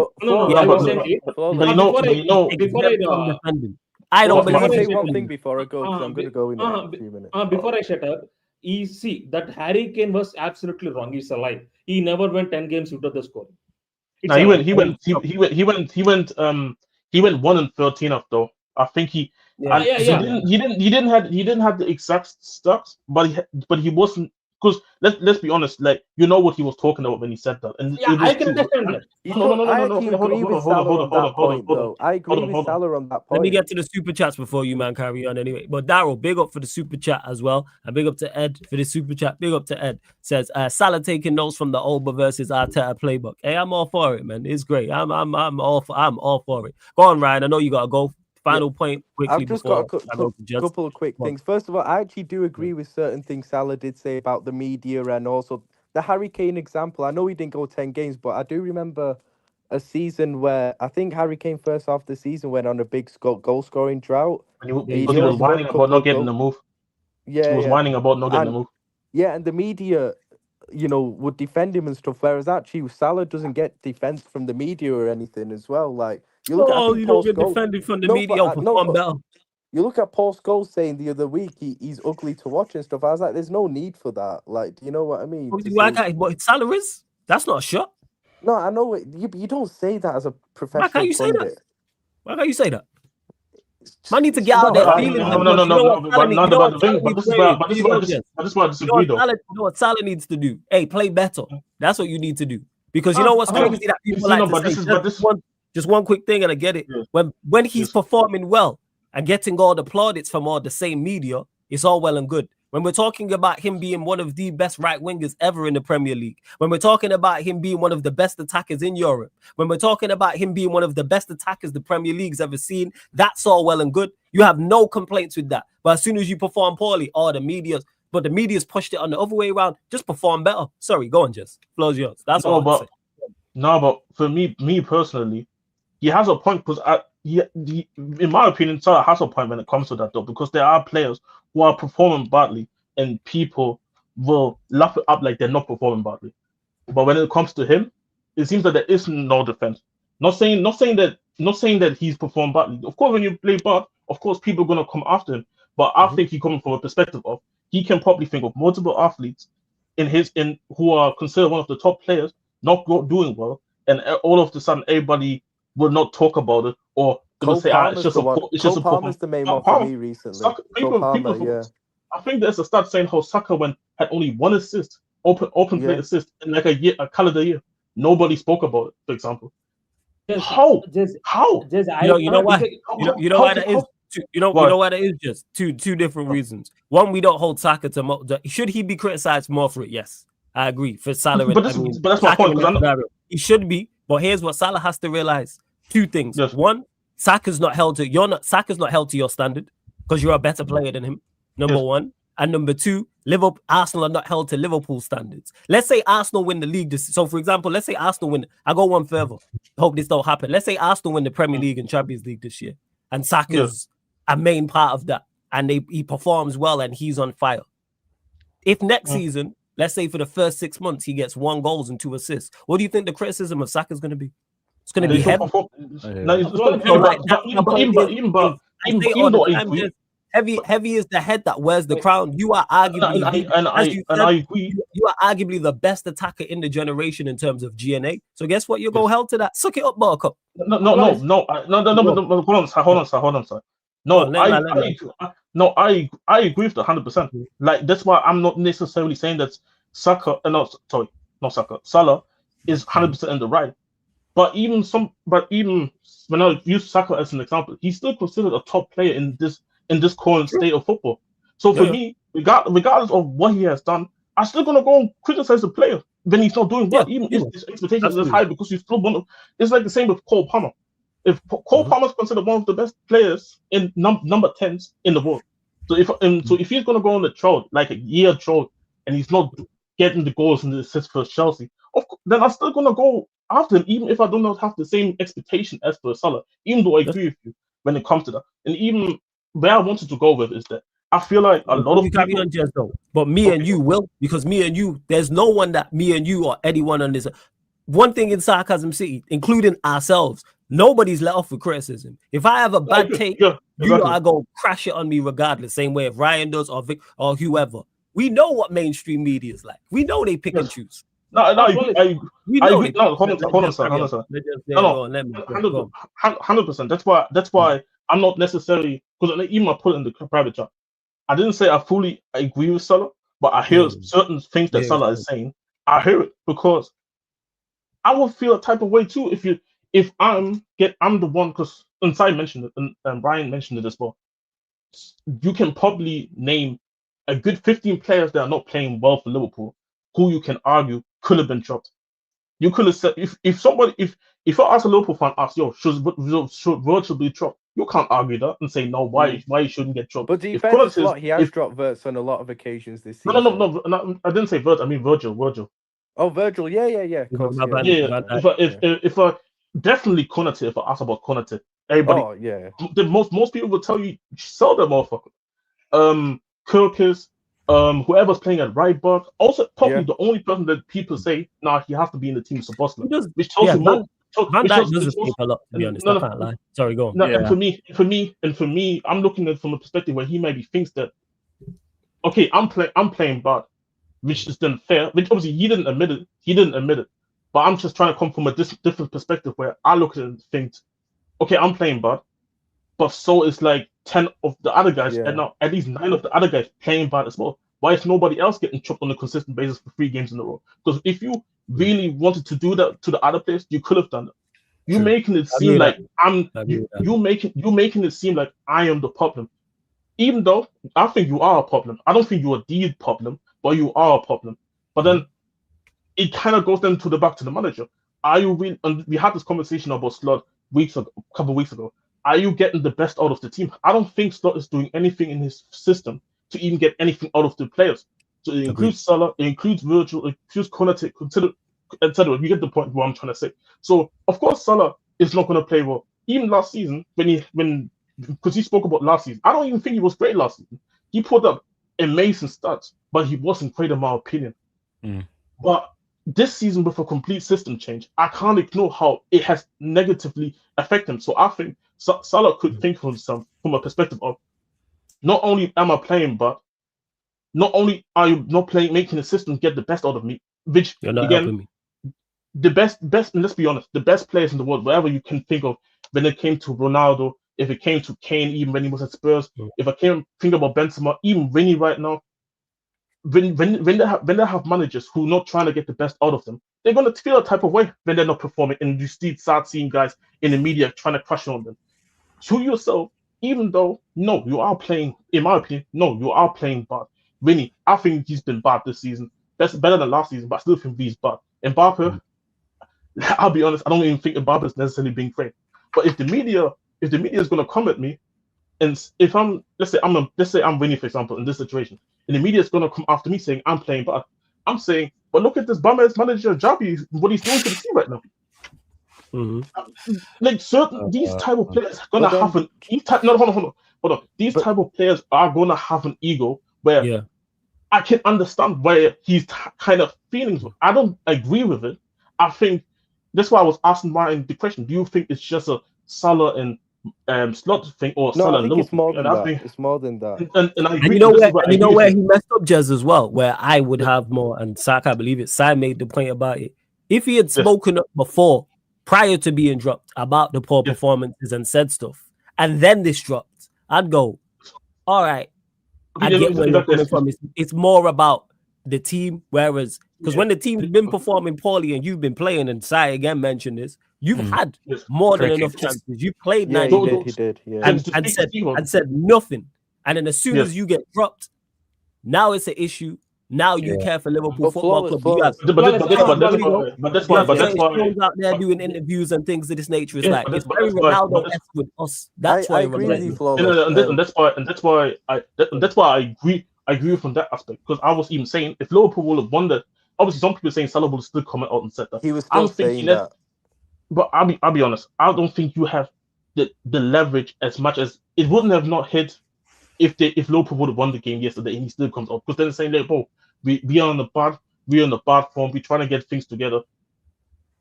I don't believe. I'll say one thing before I go, because I'm going to go in a few minutes. Before I shut up, see that Harry Kane was absolutely wrong. He's a lie. He never went 10 games without the score. No, he went 1-13 though. I think he didn't have the exact stats, but he wasn't. Because let's be honest, like, you know what he was talking about when he said that. And I can understand that. I agree with Salah on that point. Let me get to the super chats before you, man, carry on anyway. But Daryl, big up for the super chat as well. And big up to Ed for the super chat. Big up to Ed. Says, Salah taking notes from the Olba versus Arteta playbook. Hey, I'm all for it, man. It's great. I'm all for it. Go on, Ryan. I know you got to go. Final point quickly. I've just got a couple of quick things. First of all, I actually do agree with certain things Salah did say about the media and also the Harry Kane example. I know he didn't go 10 games, but I do remember a season where I think Harry Kane first half of the season went on a big goal scoring drought. He was whining about not getting the move. Yeah, he was whining about not getting the move. Yeah, and the media, would defend him and stuff. Whereas actually Salah doesn't get defense from the media or anything as well. Like, you don't get defended from the media for One Bell. You look at Paul Scholes saying the other week he's ugly to watch and stuff. I was like, there's no need for that. Like, do you know what I mean? What salaries? That's not a shot. No, I know it. You don't say that as a professional. Why can't you pundit. say that? Why can't you say that? Man need to get out there feeling. But this is why I disagree, though. You know what Salah needs to do? Hey, play better. That's what you need to do. Because you know what's crazy that people like to say. Just one quick thing, and I get it. When he's performing well and getting all the plaudits from all the same media, it's all well and good. When we're talking about him being one of the best right wingers ever in the Premier League, when we're talking about him being one of the best attackers in Europe, when we're talking about him being one of the best attackers the Premier League's ever seen, that's all well and good. You have no complaints with that. But as soon as you perform poorly, the media's pushed it on the other way around. Just perform better. Sorry, go on, Jess. Floor's yours. That's all. But for me personally, he has a point because in my opinion, Salah has a point when it comes to that, though, because there are players who are performing badly and people will laugh it up like they're not performing badly. But when it comes to him, it seems that there is no defense. Not saying that he's performed badly. Of course, when you play bad, of course people are gonna come after him. But I think he's coming from a perspective of he can probably think of multiple athletes in who are considered one of the top players not doing well, and all of a sudden everybody will not talk about it or gonna say it's just a Palmer's the main one for me recently. I think there's a stat saying how Saka had only one assist, open play assist in like a calendar year. Nobody spoke about it, for example. How? You know why? You know why that is? You know why that is? Just two different reasons. One, we don't hold Saka to. Should he be criticized more for it? Yes, I agree. For Salah, but that's my point. He should be. But here's what Salah has to realize: two things. Yes. One, Saka's not held to your standard because you're a better player than him. Number one. And number two, Arsenal are not held to Liverpool standards. Let's say Arsenal win the league. So, for example, let's say Arsenal win. I go one further. Hope this don't happen. Let's say Arsenal win the Premier League and Champions League this year, and Saka's a main part of that, and he performs well and he's on fire. If next season, let's say for the first 6 months, he gets 1 goal and 2 assists, what do you think the criticism of Saka is going to be? It's going to be heavy. Heavy is the head that wears the crown. You are arguably, I agree. You are arguably the best attacker in the generation in terms of GNA. So guess what? You go held to that. Suck it up, Buttercup. No. Hold on, sir. I agree with 100%. Like that's why I'm not necessarily saying that Salah is 100% in the right. But even when I use Saka as an example, he's still considered a top player in this current state of football. So for me, regardless of what he has done, I'm still gonna go and criticize the player when he's not doing well, even if his expectations are high, because he's still one of. It's like the same with Cole Palmer. If Cole Palmer is considered one of the best players in number 10s in the world, so if he's gonna go on the drought, like a year drought, and he's not getting the goals and the assists for Chelsea, then I'm still gonna go after him, even if I do not have the same expectation as for Salah. Even though I agree with you when it comes to that, and even where I wanted to go with is that I feel like a lot of people. But me and you will, because me and you, there's no one that me and you or anyone on this. One thing in Sarcasm City, including ourselves, nobody's let off with criticism. If I have a bad take, you are going to crash it on me regardless. Same way if Ryan does or Vic or whoever. We know what mainstream media is like. We know they pick and choose. I agree. Hold on, sir. 100%. That's why I'm not necessarily, because even I put it in the private chat. I didn't say I fully agree with Salah, but I hear certain things that Salah is saying. I hear it because I would feel a type of way too if I'm the one, because Inside mentioned it and Brian mentioned it as well. You can probably name a good 15 players that are not playing well for Liverpool who you can argue could have been dropped. You could have said if I ask a Liverpool fan, should Virgil be dropped? You can't argue that and say no. Why he shouldn't get dropped? But he has dropped Virgil on a lot of occasions this season. No. I didn't say Virgil. I mean Virgil. Oh, Virgil. Yeah. Of course, If I definitely Konate. If I ask about Konate, everybody. Most people will tell you sell that motherfucker. Kirkus. Whoever's playing at right back, also probably the only person that people say, he has to be in the team is Sabosla, which Van Dijk does escape a lot, to be honest. I can't lie. Sorry, go on. No, and for me, I'm looking at it from a perspective where he maybe thinks that, okay, I'm playing bad, which is then fair. Which obviously he didn't admit it. But I'm just trying to come from a different perspective where I look at it and think, okay, I'm playing bad, but so is like 10 of the other guys, and now at least 9 of the other guys playing bad as well. Why is nobody else getting chopped on a consistent basis for 3 games in a row? Because if you really wanted to do that to the other players, you could have done that. You're making it seem like you're making it seem like I am the problem. Even though I think you are a problem. I don't think you are the problem, but you are a problem. But then it kind of goes then to the back to the manager. Are you really? And we had this conversation about Slot a couple of weeks ago. Are you getting the best out of the team? I don't think Slot is doing anything in his system to even get anything out of the players. So it includes Salah, it includes Virgil, it includes Konate, etc. You get the point what I'm trying to say. So of course Salah is not going to play well. Even last season, because he spoke about last season, I don't even think he was great last season. He put up amazing stats, but he wasn't great in my opinion. But this season, with a complete system change, I can't ignore how it has negatively affected him. So I think Salah could think for himself from a perspective of, not only am I playing, but not only are you not playing, making the system get the best out of me, which again, the best, and let's be honest, the best players in the world, wherever you can think of, when it came to Ronaldo, if it came to Kane, even when he was at Spurs, if I can think about Benzema, even Vinny right now, when they have managers who are not trying to get the best out of them, they're going to feel a type of way when they're not performing, and you start seeing guys in the media trying to crush on them. To yourself, even though, no, you are playing, in my opinion, no, you are playing bad. Vinny, I think he's been bad this season. That's better than last season, but I still think he's bad. Mbappe, I'll be honest, I don't even think Mbappe is necessarily being great. But if the media is going to come at me, and if I'm, let's say I'm Vinny, for example, in this situation, and the media is going to come after me saying I'm playing bad, I'm saying, but look at this bum-ass manager job, what he's doing to the team right now. Like these type of players are gonna have an hold on. These type of players are gonna have an ego where I can understand where he's kind of feeling. I don't agree with it. I think that's why I was asking Ryan the question: do you think it's just a Salah and Slot thing, or Salah and Liverpool? It's more than that. It's more than that. And I agree. You know where he messed up, Jez, as well. Where I would have more, and Saka, I believe it. Sai made the point about it. If he had spoken up before, prior to being dropped, about the poor performances and said stuff, and then this dropped, I'd go, all right, I get where you're coming from. It's more about the team, whereas, because when the team's been performing poorly and you've been playing, and Sai again mentioned this, you've had more than enough chances. You've played 90 minutes. He did. And said nothing. And then as soon as you get dropped, now it's an issue. Now you care for Liverpool Football Club. But that's why out there doing interviews and things of this nature. It's like it's very Ronaldo-esque with us. That's why I agree with you, and that's why I agree from that aspect, because I was even saying if Liverpool would have won that, obviously some people are saying Salah will still come out and said that. He was still saying that. But I'll be honest, I don't think you have the leverage as much as it wouldn't have not hit if Liverpool would have won the game yesterday and he still comes up, because then saying like, bro, we are on the bad form, we're trying to get things together,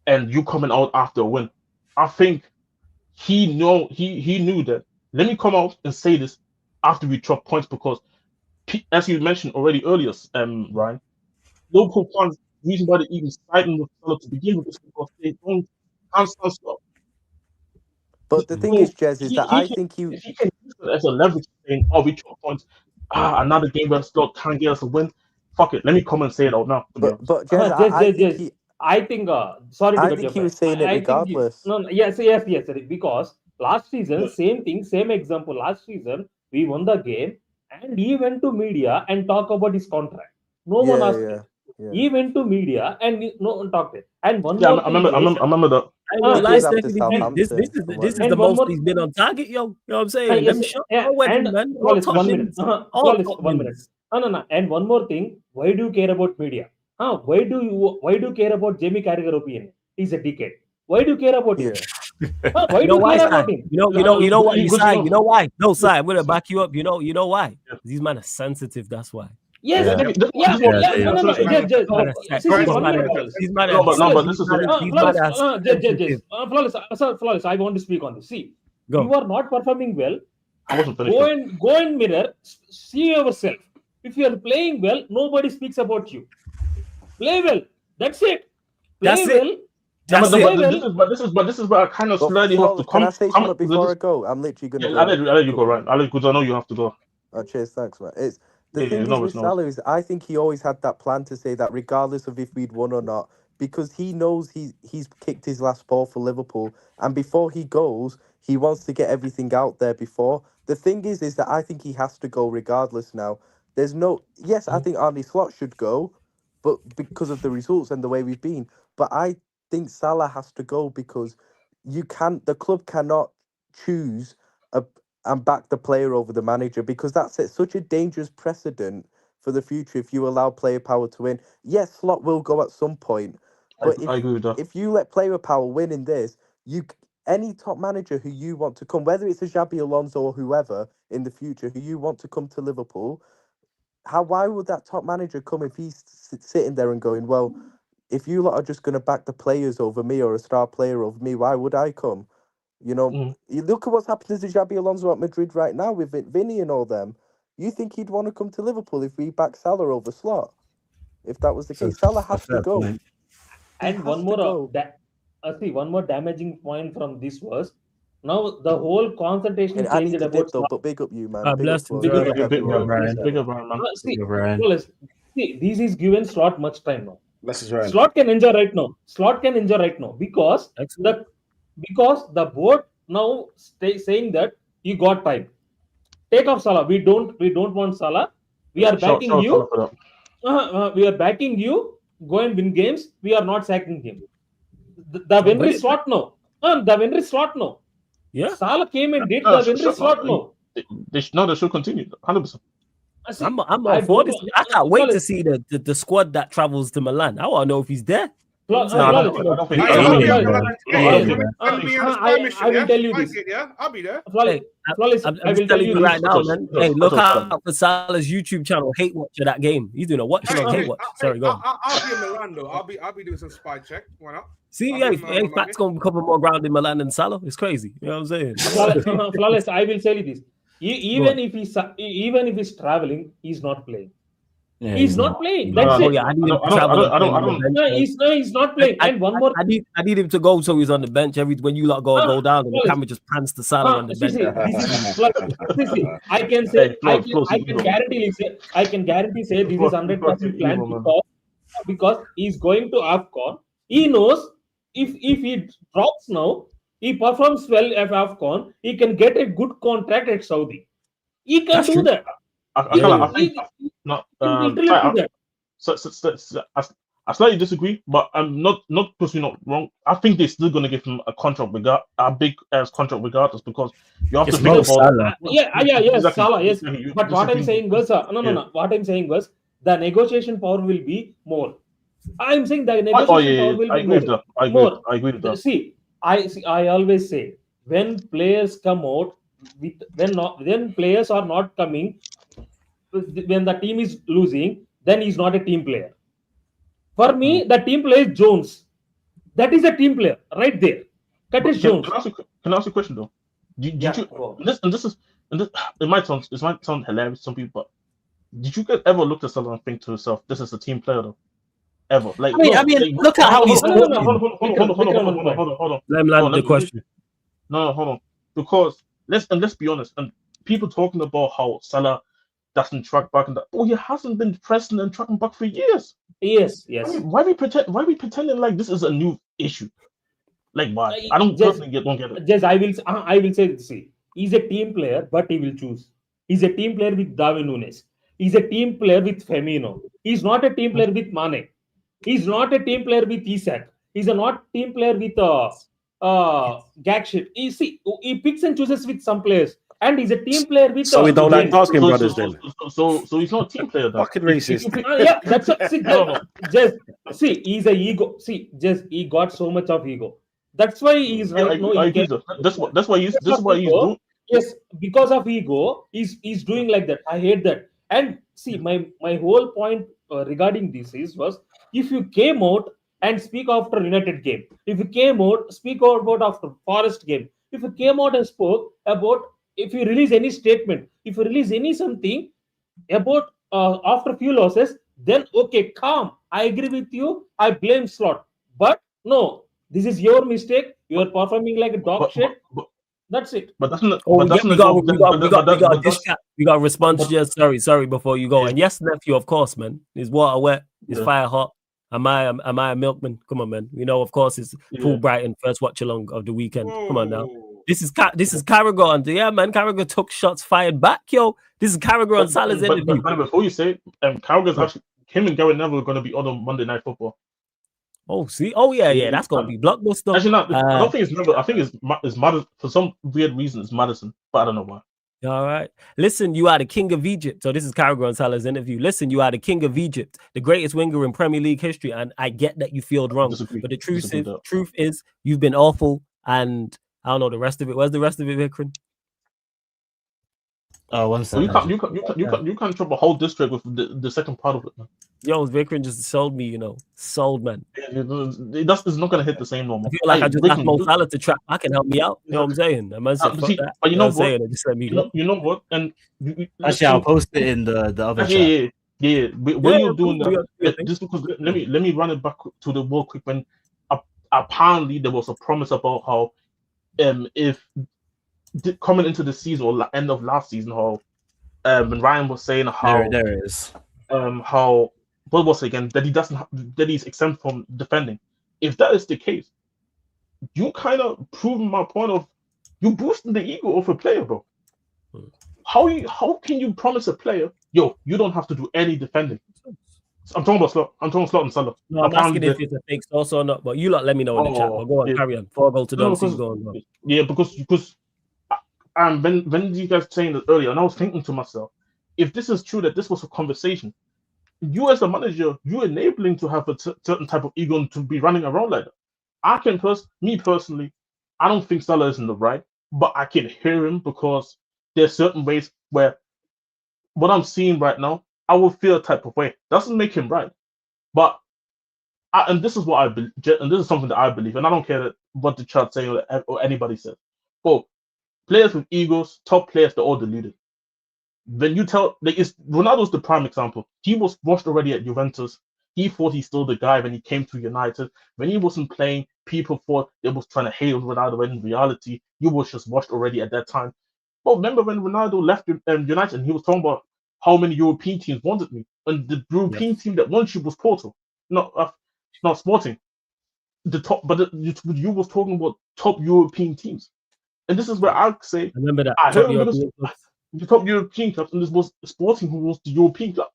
and you coming out after a win. I think he knew that. Let me come out and say this after we drop points, because as you mentioned already earlier, Ryan, Liverpool fans, the reason why they even siding with Salah to begin with is because they can't stop. But the thing is, Jez, is that I think he can use it as a leverage, saying, "Oh, we drop points. Another game where Slot can't get us a win. Fuck it, let me come and say it out now." But Jez, I think sorry, I think he was saying it regardless. Yes. Because last season, same thing, same example. Last season, we won the game, and he went to media and talk about his contract. No one asked him. He went to media and no one talked it. And one more I remember that. This is the most he's been on target, yo. You know what I'm saying? One minute. No. And one more thing. Why do you care about media? Why do you care about Jamie Carragher opinion? He's a dickhead. Why do you care about him? Why do you care about him? You know why? You know why? No, Si, I'm gonna back you up. You know why? These men are sensitive. That's why. Yes, No, Flawless. I want to speak on this. See, Go. you are not performing well. I wasn't finished. Go and mirror, see yourself. If you are playing well, nobody speaks about you. Play well. That's it. Play well. This is where I kind of slightly have to come. Can I say something before I go? I'm literally going to go. I'll let you go, right? Because I know you have to go. Oh, cheers, thanks, man. It's the thing with Salah is I think he always had that plan to say that regardless of if we'd won or not, because he knows he's kicked his last ball for Liverpool, and before he goes, he wants to get everything out there before. The thing is that I think he has to go regardless now. There's no I think Arne Slot should go, but because of the results and the way we've been. But I think Salah has to go because the club cannot choose and back the player over the manager, because that sets such a dangerous precedent for the future if you allow player power to win. Yes, Slot will go at some point, but I agree with that. If you let player power win in this, any top manager who you want to come, whether it's a Xabi Alonso or whoever in the future who you want to come to Liverpool, why would that top manager come if he's sitting there and going, well, if you lot are just going to back the players over me or a star player over me, why would I come? You know, you look at what's happening to Xabi Alonso at Madrid right now with Vinny and all them. You think he'd want to come to Liverpool if we back Salah over Slot? If that was the case, Salah has to go. And one more damaging point from this was now the whole concentration and changed about. But big up you, man. Big up, Brian. See, this is given Slot much time now. Right. Slot can enjoy right now. Because the board now saying that you got time. Take off Salah. We don't want Salah. We are backing you. We are backing you. Go and win games. We are not sacking him. The winner is Slot now. The winner is Slot now. Yeah. Salah came and did the winner is Slot now. They should continue. 100%. I'm all for this. I can't wait to see the squad that travels to Milan. I want to know if he's there. I will tell you this. Yeah, I'll be there. I'm telling you right now, man. Hey, look out for Salah's YouTube channel, Hate Watch of that game. He's doing a watching on Hate Watch. Sorry, go on. I'll be in Milan though. I'll be doing some spy check. Why not? See, Pat's gonna cover more ground in Milan than Salah. It's crazy. You know what I'm saying? Flawless. I will tell you this. Even if he's traveling, he's not playing. Yeah, he's not playing. That's it. I need him to travel. He's not playing. And one more. I need him to go so he's on the bench. When you lot go down, and the camera just pans to Salah on the bench. I can guarantee say this is 100% planned because he's going to AFCON. He knows if he drops now, he performs well at AFCON, he can get a good contract at Saudi. He can do that. I slightly disagree, but I'm not because you're not wrong. I think they're still going to give him a contract a big ass contract regardless, because you have to think about Salah. Salah, yes. But what I'm saying was, What I'm saying was the negotiation power will be more. I'm saying the negotiation power will be more. I agree with that. See, I always say when players come out when players are not coming, when the team is losing, then he's not a team player. For me, the team player is Jones. That is a team player right there. Curtis Jones. Can I ask you a question though? It might sound hilarious to some people, but did you ever look at someone and think to yourself, this is a team player though? Ever? Look at how he's hold on. Let me land the question. No, hold on. Because let's be honest, and people talking about how Salah doesn't track back and that. Oh, he hasn't been pressing and tracking back for years. Yes. I mean, why we pretending like this is a new issue? Like why? I don't personally don't get it. Just I will say this. See, he's a team player, but he will choose. He's a team player with Darwin Núñez. He's a team player with Firmino. He's not a team player with Mane. He's not a team player with Isak. He's not team player with Gakshit. You see, he picks and chooses with some players. And he's a team player with. So we don't like asking brothers then. So he's not a team player. Fucking racist. Yeah, that's see, he's a ego. See, he got so much of ego. That's why he's right now. That's why he's doing. Yes, because of ego, he's doing like that. I hate that. And see, my whole point regarding this was if you came out and speak after United game, if you came out, speak out about after Forest game, if you came out and spoke about, if you release any statement, if you release any something about after few losses, then okay, calm. I agree with you. I blame Slot. But no, this is your mistake. You are performing like a dog shit. That's it. But that's not. Oh, but that's we not got a response. Just sorry. Before you go, and yes, nephew, of course, man. Is water wet? Is fire hot? Am I a milkman? Come on, man. You know, of course, it's Paul Brighton first watch along of the weekend. Come on now. This is Carragher. Yeah, man. Carragher took shots fired back, yo. This is Carragher on Salah's interview. But before you say, Carragher's actually him and Gary Neville are going to be on the Monday Night Football. Oh, see, yeah, that's going to be blockbuster. Actually, not. I don't think it's Neville. I think it's Madison. For some weird reason, it's Madison, but I don't know why. All right. Listen, you are the king of Egypt. So this is Carragher on Salah's interview. Listen, you are the king of Egypt, the greatest winger in Premier League history, and I get that you feel wrong. But the truth is, you've been awful, and I don't know the rest of it. Where's the rest of it, Vikram? Oh, one second. You can't trouble a whole district with the second part of it, man. Yo, Vikram just sold me, sold, man. It's not gonna hit the same normal. I feel like I just asked Mo Salah to trap. I can help me out. You know what I'm saying? But you know what? You know what? And actually, I'll post it in the other chat. Yeah. When you're doing that, just because let me run it back to the world quick. When apparently there was a promise about how if coming into the season or end of last season, how when Ryan was saying how there it is how what was it again that he's exempt from defending. If that is the case, you kind of proving my point of you boosting the ego of a player, bro. How can you promise a player, yo, you don't have to do any defending? I'm talking about Slot. I'm talking Slot and Salah. No, I'm asking if it's a fake sauce or not, but you lot let me know in the chat. But go on, carry on. Before I go to them, yeah, because when you guys saying this earlier, and I was thinking to myself, if this is true that this was a conversation, you as a manager, you're enabling to have a certain type of ego and to be running around like that. Me personally, I don't think Salah is in the right, but I can hear him because there's certain ways where what I'm seeing right now, I will feel a type of way. Doesn't make him right, but and this is what I believe, and this is something that I believe, and I don't care what the chat say or anybody says. But players with egos, top players, they're all deluded. When you tell, Ronaldo's the prime example. He was washed already at Juventus. He thought he's still the guy when he came to United. When he wasn't playing, people thought they was trying to hate Ronaldo. When in reality, he was just washed already at that time. But remember when Ronaldo left United, and he was talking about how many European teams wanted me, and the European team that wanted you was Porto, not Sporting. The top, but you was talking about top European teams, and this is where I say, I remember that. I heard the top European clubs, and this was Sporting who was the European club,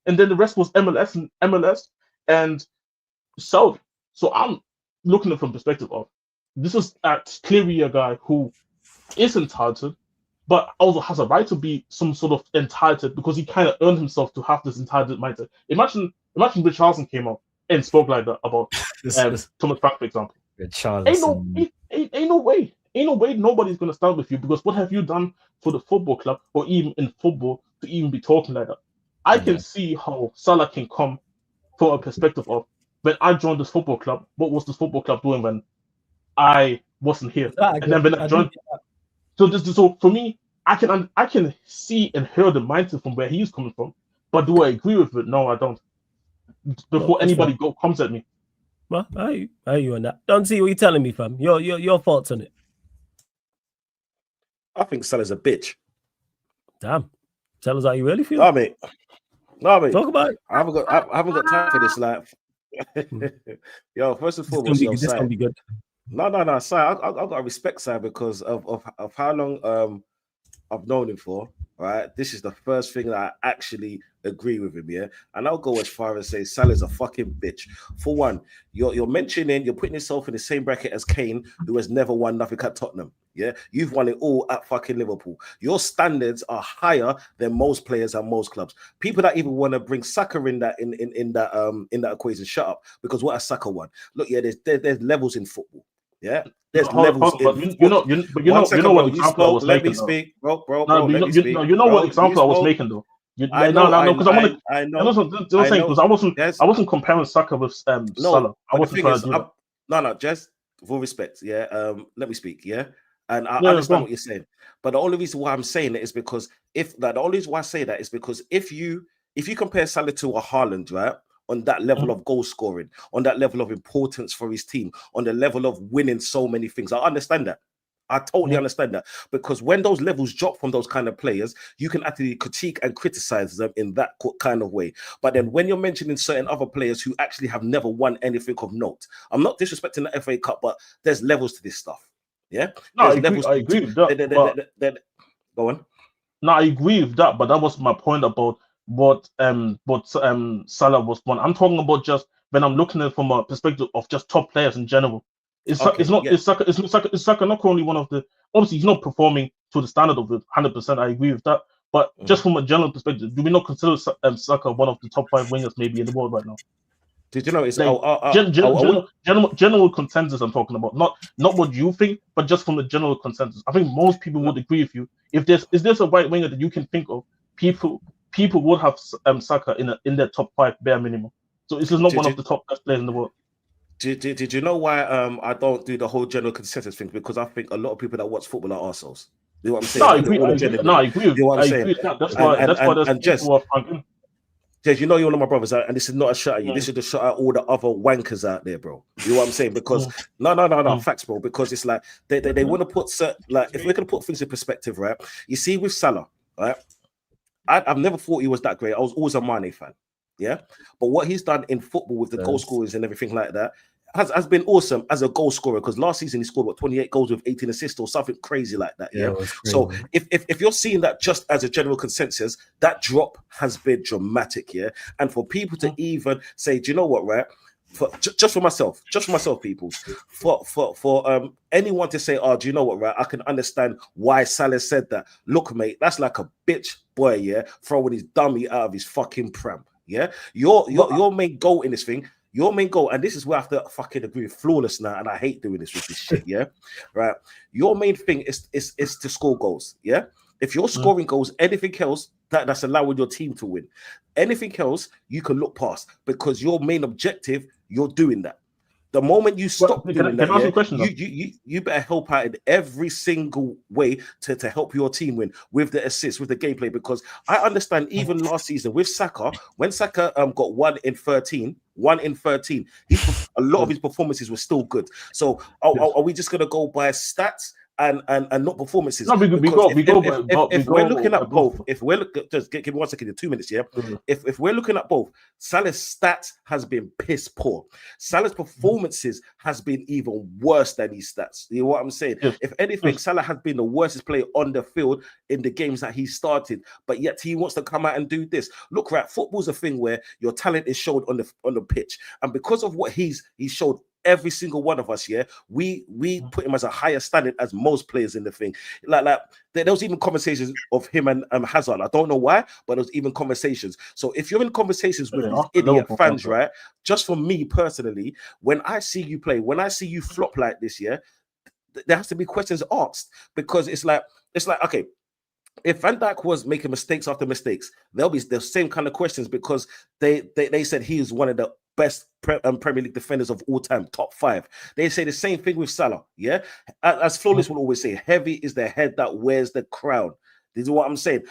and then the rest was MLS and Saudi. So I'm looking at it from perspective of this is clearly a guy who is entitled, but also has a right to be some sort of entitled because he kind of earned himself to have this entitled mindset. Imagine Richarlison came out and spoke like that about Thomas Frank, for example. Ain't no way nobody's gonna stand with you because what have you done for the football club or even in football to even be talking like that? I can see how Salah can come from a perspective of when I joined this football club, what was this football club doing when I wasn't here? And then when I joined, so for me, I can see and hear the mindset from where he's coming from, but do I agree with it? No, I don't. Before anybody comes at me. Well, I hear you on that. Don't see what you're telling me, fam. Your thoughts on it. I think Salah's a bitch. Damn. Tell us how you really feel. No, mate. Talk about it. I haven't got time for this. Like, yo, first and foremost, this gonna be good. No, Si, I've got to respect Si because of how long I've known him for. Right, this is the first thing that I actually agree with him. Yeah, and I'll go as far as say Salah's a fucking bitch. For one, you're putting yourself in the same bracket as Kane, who has never won nothing at Tottenham. Yeah, you've won it all at fucking Liverpool. Your standards are higher than most players and most clubs. People that even want to bring Saka in that equation, shut up, because what has Saka won? Look, yeah, there's levels in football. Yeah, there's levels. You know what example I was making. Let me speak, bro. You know what example I was making though. I know, because I know. Because I wasn't comparing Saka with Salah. I wasn't trying to do that. No, just full respect, yeah. Let me speak, yeah. And I Yeah, understand what you're saying, but the only reason why I'm saying it is because the only reason why I say that is because if you compare Salah to a Haaland, right, on that level of goal scoring, on that level of importance for his team, on the level of winning so many things, I understand that. I totally understand that, because when those levels drop from those kind of players, you can actually critique and criticize them in that kind of way. But then when you're mentioning certain other players who actually have never won anything of note, I'm not disrespecting the FA Cup, but there's levels to this stuff. Yeah, no, I agree with that. Go on. No, I agree with that, but that was my point about what Salah was one. I'm talking about just when I'm looking at it from a perspective of just top players in general. It's Saka not only one of the, obviously he's not performing to the standard of it 100%. I agree with that, but just from a general perspective, do we not consider Saka one of the top 5 wingers maybe in the world right now? Did you know it's general consensus I'm talking about, not what you think, but just from the general consensus. I think most people would agree with you. If there's a right winger that you can think of, people would have Saka in their top 5 bare minimum. So this is not one of the top best players in the world. Did you know why I don't do the whole general consensus thing? Because I think a lot of people that watch football are arseholes. You know what I'm saying? I agree with that. That's why there's people who are franking. Jez, you know you're one of my brothers, and this is not a shot at you. This is a shot at all the other wankers out there, bro. You know what I'm saying? Because no, facts, bro. Because it's like they want to put if we're gonna put things in perspective, right? You see, with Salah, right? I've never thought he was that great. I was always a Mane fan, yeah. But what he's done in football with the goal scorers and everything like that has been awesome as a goal scorer, because last season he scored 28 goals with 18 assists or something crazy like that. Yeah. So if you're seeing that just as a general consensus, that drop has been dramatic. Yeah. And for people to even say, do you know what, right? Just for myself, people, for anyone to say, oh, do you know what, right? I can understand why Salah said that. Look, mate, that's like a bitch boy, yeah, throwing his dummy out of his fucking pram. Yeah. Your main goal in this thing. Your main goal, and this is where I have to fucking agree with Flawless now, and I hate doing this with this shit, yeah? Right? Your main thing is to score goals, yeah? If you're scoring goals, anything else, that's allowing your team to win. Anything else, you can look past, because your main objective, you're doing that. The moment you stop doing that, you better help out in every single way to help your team win with the assists, with the gameplay. Because I understand even last season with Saka, when Saka got 1 in 13, a lot of his performances were still good. So are we just going to go by stats and not performances? No, if we're looking at both, just give me 1 second, in 2 minutes, yeah. If we're looking at both, Salah's stats has been piss poor. Salah's performances has been even worse than his stats. You know what I'm saying? If anything, Salah has been the worstest player on the field in the games that he started, but yet he wants to come out and do this. Look, right, football's a thing where your talent is showed on the pitch, and because of what he's showed every single one of us, yeah, we put him as a higher standard as most players in the thing. Like there was even conversations of him and Hazard. I don't know why, but there was even conversations. So if you're in conversations with these idiot fans, right? Just for me personally, when I see you play, when I see you flop like this, yeah, there has to be questions asked, because it's like okay, if Van Dijk was making mistakes after mistakes, there'll be the same kind of questions, because they said he is one of the best Premier League defenders of all time, top 5. They say the same thing with Salah, yeah? As Flawless will always say, heavy is the head that wears the crown. This is what I'm saying.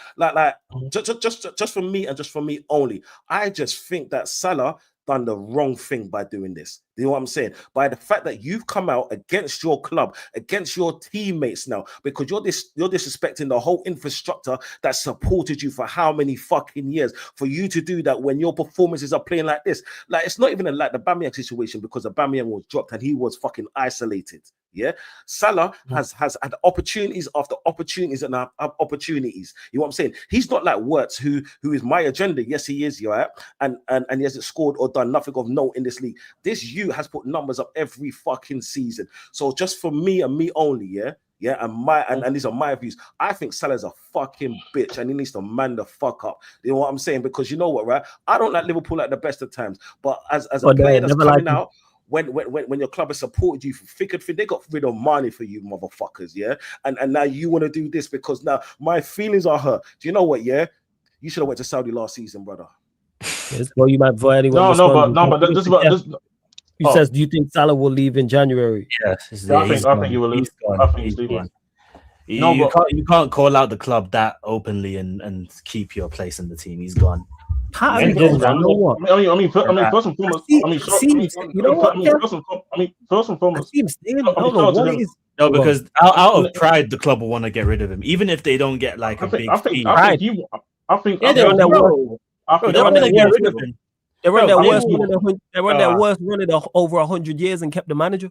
Just for me and just for me only, I just think that Salah done the wrong thing by doing this. You know what I'm saying? By the fact that you've come out against your club, against your teammates now, because you're disrespecting the whole infrastructure that supported you for how many fucking years. For you to do that when your performances are playing like this, like it's not even like the Aubameyang situation, because Aubameyang was dropped and he was fucking isolated. Yeah, Salah has had opportunities after opportunities and opportunities. You know what I'm saying? He's not like Wirtz, who is my agenda. Yes, he is. Right, and he hasn't scored or done nothing of note in this league. This has put numbers up every fucking season. So just for me and me only, yeah, and these are my views. I think Salah's a fucking bitch, and he needs to man the fuck up. You know what I'm saying? Because you know what, right? I don't like Liverpool at the best of times, but as a player that's coming out. When your club has supported you for thick and thin, they got rid of Mane for you, motherfuckers, yeah? And now you want to do this because now my feelings are hurt. Do you know what, yeah? You should have went to Saudi last season, brother. Yes, well, you might for anyone. But this is what this. He says, "Do you think Salah will leave in January?" Yes, I think he will leave. I think he's leaving. You can't call out the club that openly and keep your place in the team. He's gone. I mean, first and foremost. No, because out of pride, the club will want to get rid of him, even if they don't get like a big fee. They're on their worst run in over 100 years and kept the manager.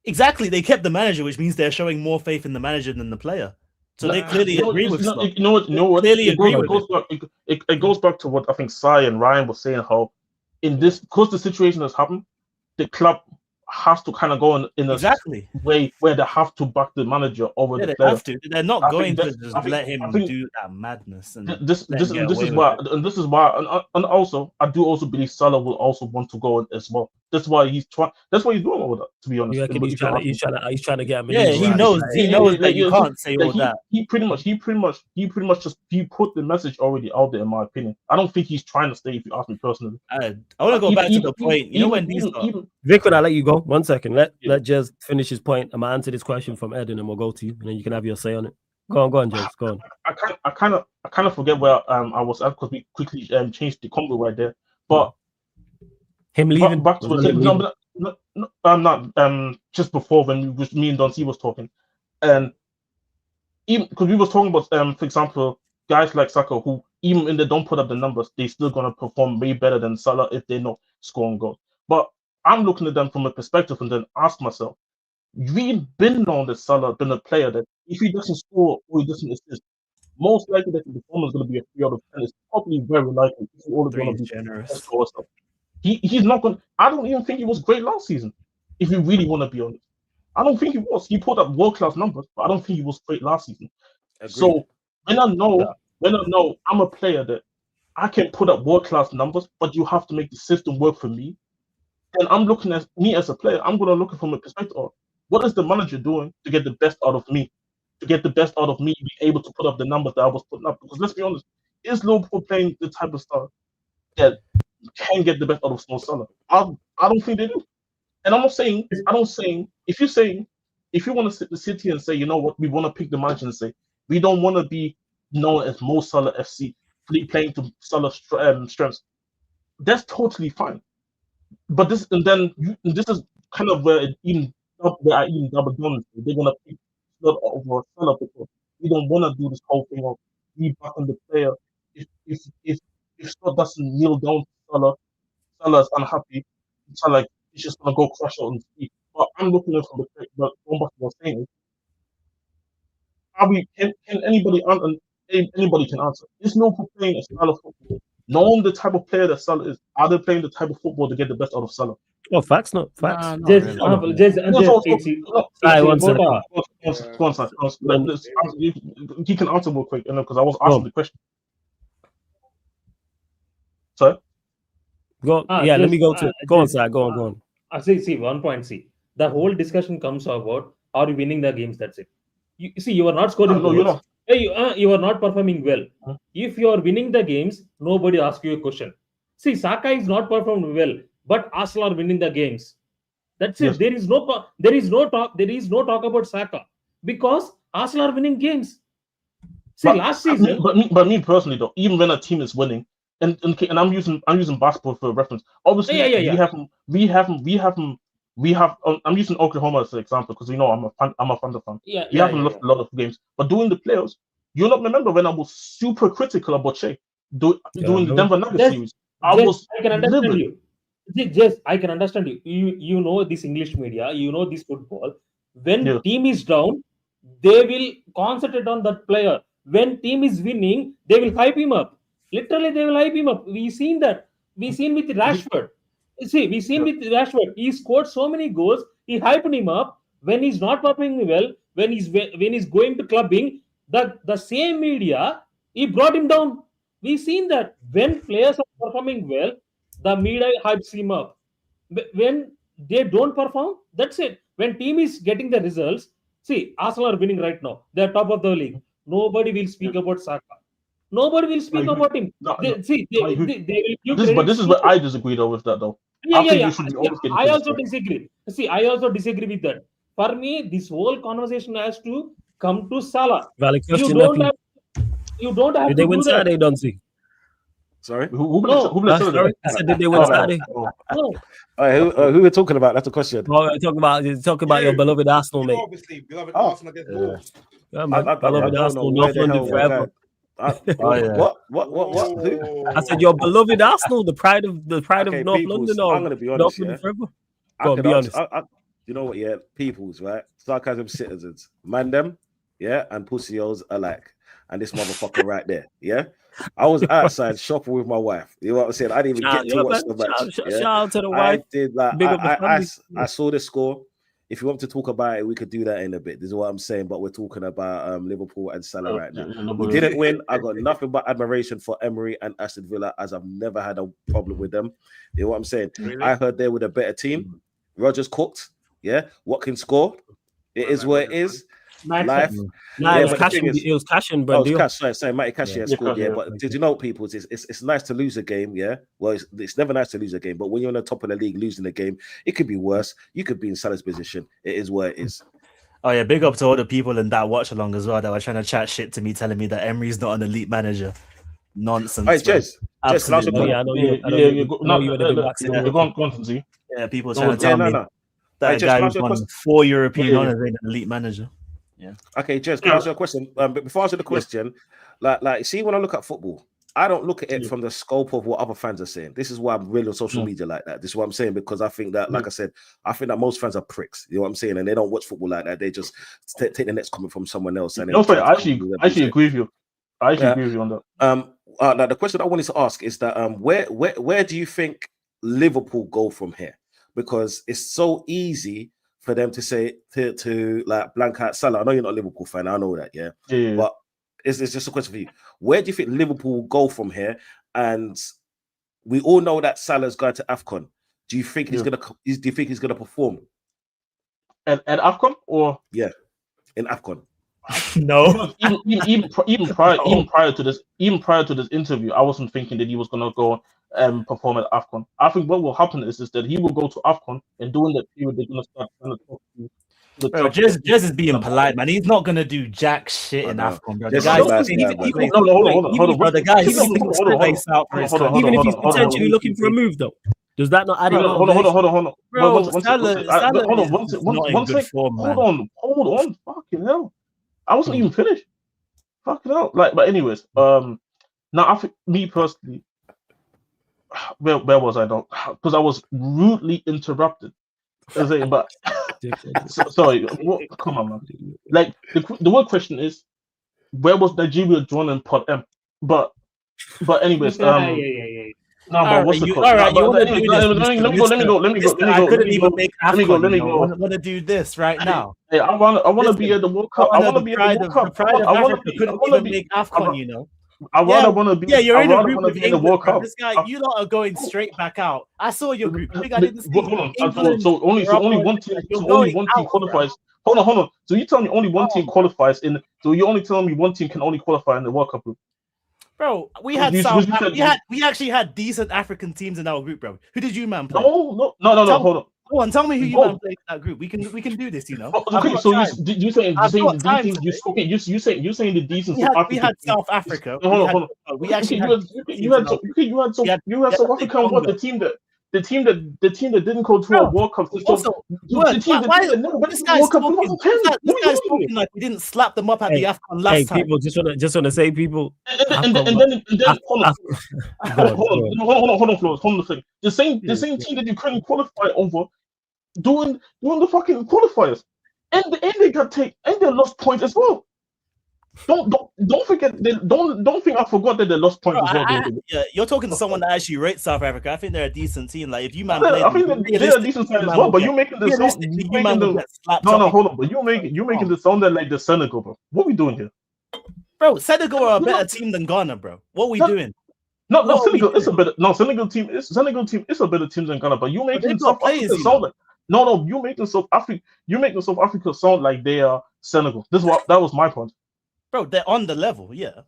Exactly, they kept the manager, which means they're showing more faith in the manager than the player. So they clearly agree with Klopp. It goes back to what I think Sai and Ryan was saying, how in this, because the situation has happened, the club has to kind of go in a way where they have to back the manager over the player. Have to. They're not going to just let him do that madness. And this is why, and also I do also believe Salah will also want to go in as well. That's why he's trying. That's why he's doing all that. To be honest, he's trying to get him. Yeah, he knows that you can't say all that. He pretty much just put the message already out there. In my opinion, I don't think he's trying to stay. If you ask me personally, I want to go back to the point. You know when these Vic, I'll let you go. 1 second. Let Jez finish his point. I'm gonna answer this question from Ed, and then we'll go to you, and then you can have your say on it. Go on, Jez. Go on. I kind of forget where I was at because we quickly changed the combo right there. But him leaving back to I'm not just before when me and Don C was talking, and even because we was talking about for example guys like Saka who even if they don't put up the numbers, they still gonna perform way better than Salah if they're not scoring goals. But I'm looking at them from a perspective and then ask myself, we've been known that Salah been a player that if he doesn't score or he doesn't assist, most likely that the performance is going to be a 3 out of 10. It's probably very likely he's always going to be generous. He's not going. I don't even think he was great last season. If you really want to be honest, I don't think he was. He put up world class numbers, but I don't think he was great last season. Agreed. So when I know I'm a player that I can put up world class numbers, but you have to make the system work for me. And I'm looking at me as a player. I'm going to look at from a perspective of what is the manager doing to get the best out of me, to get the best out of me, be able to put up the numbers that I was putting up. Because let's be honest, is Liverpool playing the type of style that can get the best out of Salah? I don't think they do. And I'm not saying if you want to sit the city and say, you know what, we want to pick the manager and say we don't want to be known as Mo Salah FC, playing to Salah's strengths. That's totally fine. But this is kind of where I even double down. They're gonna pick Slot over Salah because we don't want to do this whole thing of we back on the player. If Slot doesn't kneel down to Salah, Salah's unhappy. Salah he's just gonna go crush out on the feet. But I'm looking at from the fact that what was saying is, can anybody can answer? Is Liverpool playing a style of football? Knowing the type of player that Salah is, are they playing the type of football to get the best out of Salah? Oh, facts, not facts. He can answer real quick, because I was asking the question. Sorry? Let me go to go on, sir. Go on. See, 1 point. See, the whole discussion comes about are you winning the games? That's it. You are not scoring goals. You're not. You are not performing well. If you are winning the games, nobody asks you a question. See, Saka is not performing well, but Arsenal are winning the games. That's it. There is no talk about Saka because Arsenal are winning games. See, last season. But me personally though, even when a team is winning, and I'm using basketball for reference. Obviously, we have. I'm using Oklahoma as an example because I'm a Thunder fan. We haven't lost a lot of games, but during the playoffs, you not remember when I was super critical about Shea doing the Denver Nuggets series. I can understand you. Yes, I can understand you. You know this English media. You know this football. When team is down, they will concentrate on that player. When team is winning, they will hype him up. Literally, they will hype him up. We seen that. We seen with Rashford. See, we seen with Rashford. He scored so many goals. He hyped him up. When he's not performing well, when he's going to clubbing, the same media, he brought him down. We seen that when players are performing well, the media hypes him up. When they don't perform, that's it. When team is getting the results, see, Arsenal are winning right now. They're top of the league. Nobody will speak about Saka. Nobody will speak about him. This is where I disagree though with that though. I also disagree. See, I also disagree with that. For me, this whole conversation has to come to Salah. Valid question. You don't have did to they win do that. Saturday, don't see? Sorry? Who Sorry? I said, did they win Saturday? No. Who we're talking about? That's the question. Oh, talking about your beloved Arsenal, mate. Obviously, beloved Arsenal against Wolves. Yeah, man. Beloved Arsenal, North London forever. What? Who? I said your beloved Arsenal, the pride of North London, or I'm gonna be honest, North London forever. Go on, be honest. You know what? Yeah, peoples, right? Sarcasm citizens, man, them, yeah, and pussios alike, and this motherfucker right there, yeah. I was outside shopping with my wife. You know what I'm saying? I didn't even get to watch the match. Shout out to the wife. I did like Big up the family. I saw the score. If you want to talk about it, we could do that in a bit. This is what I'm saying. But we're talking about Liverpool and Salah right now. We didn't win. I got nothing but admiration for Emery and Aston Villa, as I've never had a problem with them. You know what I'm saying? Really? I heard they were a better team. Rodgers cooked. Yeah. Watkins scored. It is what it is. Life. Nah, it was cashing, bro. Sorry, Matty Cash scored. Yeah, but did you know, people? It's nice to lose a game. Yeah, well, it's never nice to lose a game, but when you're on the top of the league, losing a game, it could be worse. You could be in Salah's position. It is what it is. Oh yeah, big up to all the people in that watch along as well that were trying to chat shit to me, telling me that Emery's not an elite manager. Nonsense. Hey, Jez, absolutely. I know you. Yeah, people trying to tell me that guy who's won 4 European honors ain't an elite manager. Yeah. Okay, Jez, can I ask you a question? But before I answer the question, like, see, when I look at football, I don't look at it from the scope of what other fans are saying. This is why I'm really on social media like that. This is what I'm saying, because I think that, like I said, I think that most fans are pricks. You know what I'm saying? And they don't watch football like that. They just take the next comment from someone else. And I actually agree with you. I actually agree with you on that. Now the question I wanted to ask is that where do you think Liverpool go from here? Because it's so easy for them to say to like blank out Salah. I know you're not a Liverpool fan. I know that, yeah. But it's just a question for you. Where do you think Liverpool will go from here? And we all know that Salah's going to AFCON. Do you think he's gonna perform? At AFCON or in AFCON? No. even prior to this interview, I wasn't thinking that he was gonna go perform at AFCON. I think what will happen is that he will go to AFCON, and during that period they're gonna start trying to talk to Jez is being polite, man. He's not gonna do jack shit in AFCON, bro. The guy, even if he's potentially looking for a move, though, does that not add in? Hold on. Bro, Hold on. Fucking hell. I wasn't even finished. Fucking hell. But anyways, now I think me personally, where was I now? Because I was rudely interrupted. But sorry, come on, man. Like the word question is, where was Nigeria drawn in Pod M? But anyways, No, but what's the all right, you want to do this? Let me go. I couldn't even make AFCON. Let me go. I want to do this right now. Hey, I want to be at the World Cup. I want to be at the World Cup. I want to make AFCON. You know. I want to be. Yeah, you're in a group with England. This guy, you lot are going straight back out. I saw your group. I think I didn't see. Hold on. So only one team qualifies. Hold on. So you tell me only one team qualifies in. So you're only telling me one team can only qualify in the World Cup group. Bro, we actually had decent African teams in our group, bro. Who did you man play? No. Hold on. Go on, tell me who you man played in that group. We can do this, you know. Okay, so you saying the decent. We had South Africa. Hold on. We actually you had South Africa. What the team that didn't go to a World Cup. This guy's talking like we didn't slap them up at the AFCON last time. People just want to say people. And then hold on, Flores. Hold on a second. The same team that you couldn't qualify over, doing the fucking qualifiers, and they they lost points as well. Don't forget. Don't think I forgot that they lost points as well. You're talking to someone that actually rates South Africa. I think they're a decent team. Like if you man, I think they're a decent team as well. But you're making the sound. No, hold on. But you're making the sound that like the Senegal, bro. What we doing here, bro? Senegal are a better team than Ghana, bro. What we doing? No, Senegal is a better. No, Senegal team is a better team than Ghana. But you making South Africa sound like you making South Africa sound like they are Senegal. That was my point. Bro, they're on the level, yeah.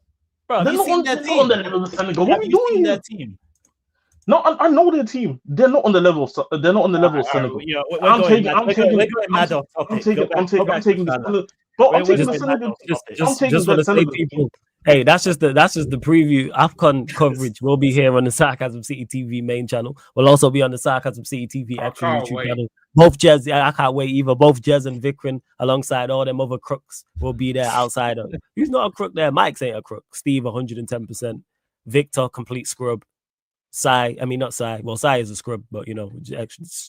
Bro, have you seen their team? On the level of Senegal. What are we doing their team? No, I know their team. They're not on the level of Senegal. Yeah, I'm taking just want to say, people. Hey, that's just the preview. AFCON coverage will be here on the Sarcasm City TV main channel. We'll also be on the Sarcasm City TV extra YouTube channel. Both Jez, I can't wait either. Both Jez and Vikrin, alongside all them other crooks, will be there outside. Who's not a crook there? Mike's ain't a crook. Steve, 110%. Victor, complete scrub. Sai, I mean not Sai. Well, Sai is a scrub, but you know,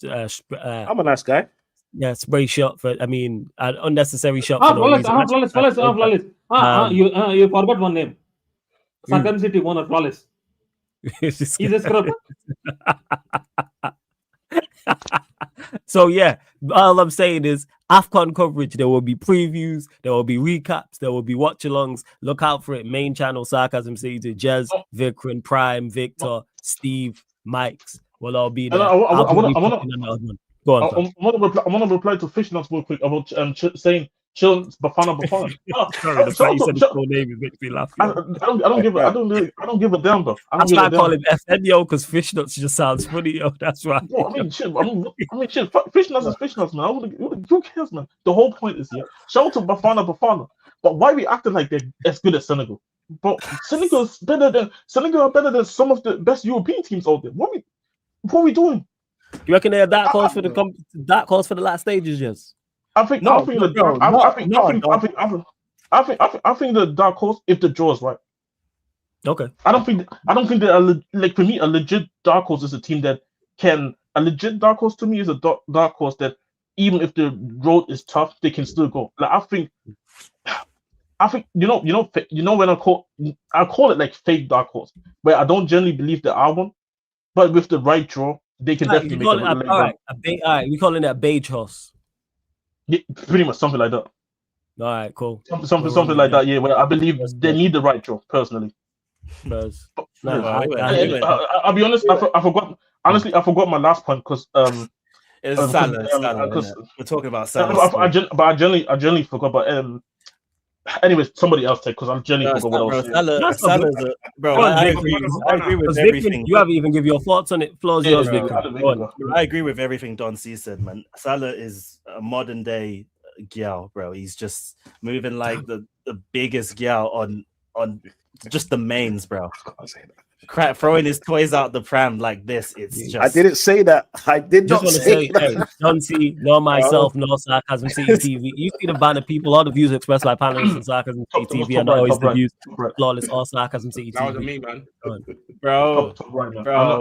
I'm a nice guy. Yeah, spray shot for. I mean, an unnecessary shot. Flawless. You forgot one name. Sarcasm City owner, Flawless. He's a scrub. So yeah, all I'm saying is AFCON coverage. There will be previews, there will be recaps, there will be watch-alongs. Look out for it. Main channel, Sarcasm City, Jez, Vikrin, Prime, Victor, Steve, Mike's will all be there. I want to reply to Fishnuts real quick about saying chill Bafana. Sorry, the fact you said his full name makes me laugh. I don't give a damn, bro. That's why I call him FN, yo, because Fishnuts just sounds funny, yo. That's why. Yo, I mean, shit. Fishnuts is Fishnuts, man. Who cares, man? The whole point is here. Shout out to Bafana. But why are we acting like they're as good as Senegal? But Senegal are better than some of the best European teams out there. What are we doing? You reckon they're dark horse for the last stages, yes? I think the dark horse if the draw is right. Okay. I don't think they're like, for me, a legit dark horse is a team that can. A legit dark horse to me is a dark horse that even if the road is tough, they can still go. Like I think you know when I call it like fake dark horse, where I don't generally believe there are one, but with the right draw, they can definitely make it. All right, we calling it a beige horse. Yeah, pretty much something like that. All right, cool. Something like that. Yeah, where I believe they need the right draw personally. I'll be honest. I forgot. Honestly, I forgot my last point because it's Salah. We're talking about Salah. I generally forgot. But anyways, somebody else take because I generally forgot what I was saying. I agree with everything. You haven't even give your thoughts on it. Floor's yours, I agree with everything Don C said, man. Salah is a modern day Gyal, bro. He's just moving like the biggest Gyal on just the mains, bro. Crap, throwing his toys out the pram like this. It's just. I didn't say that. I did not say that. Hey, Don C, nor myself, nor Sarcasm City TV. You see the banner people, all the views expressed by panelists in Sarcasm City TV, and always the views Flawless or Sarcasm City TV. That wasn't me, man. Bro,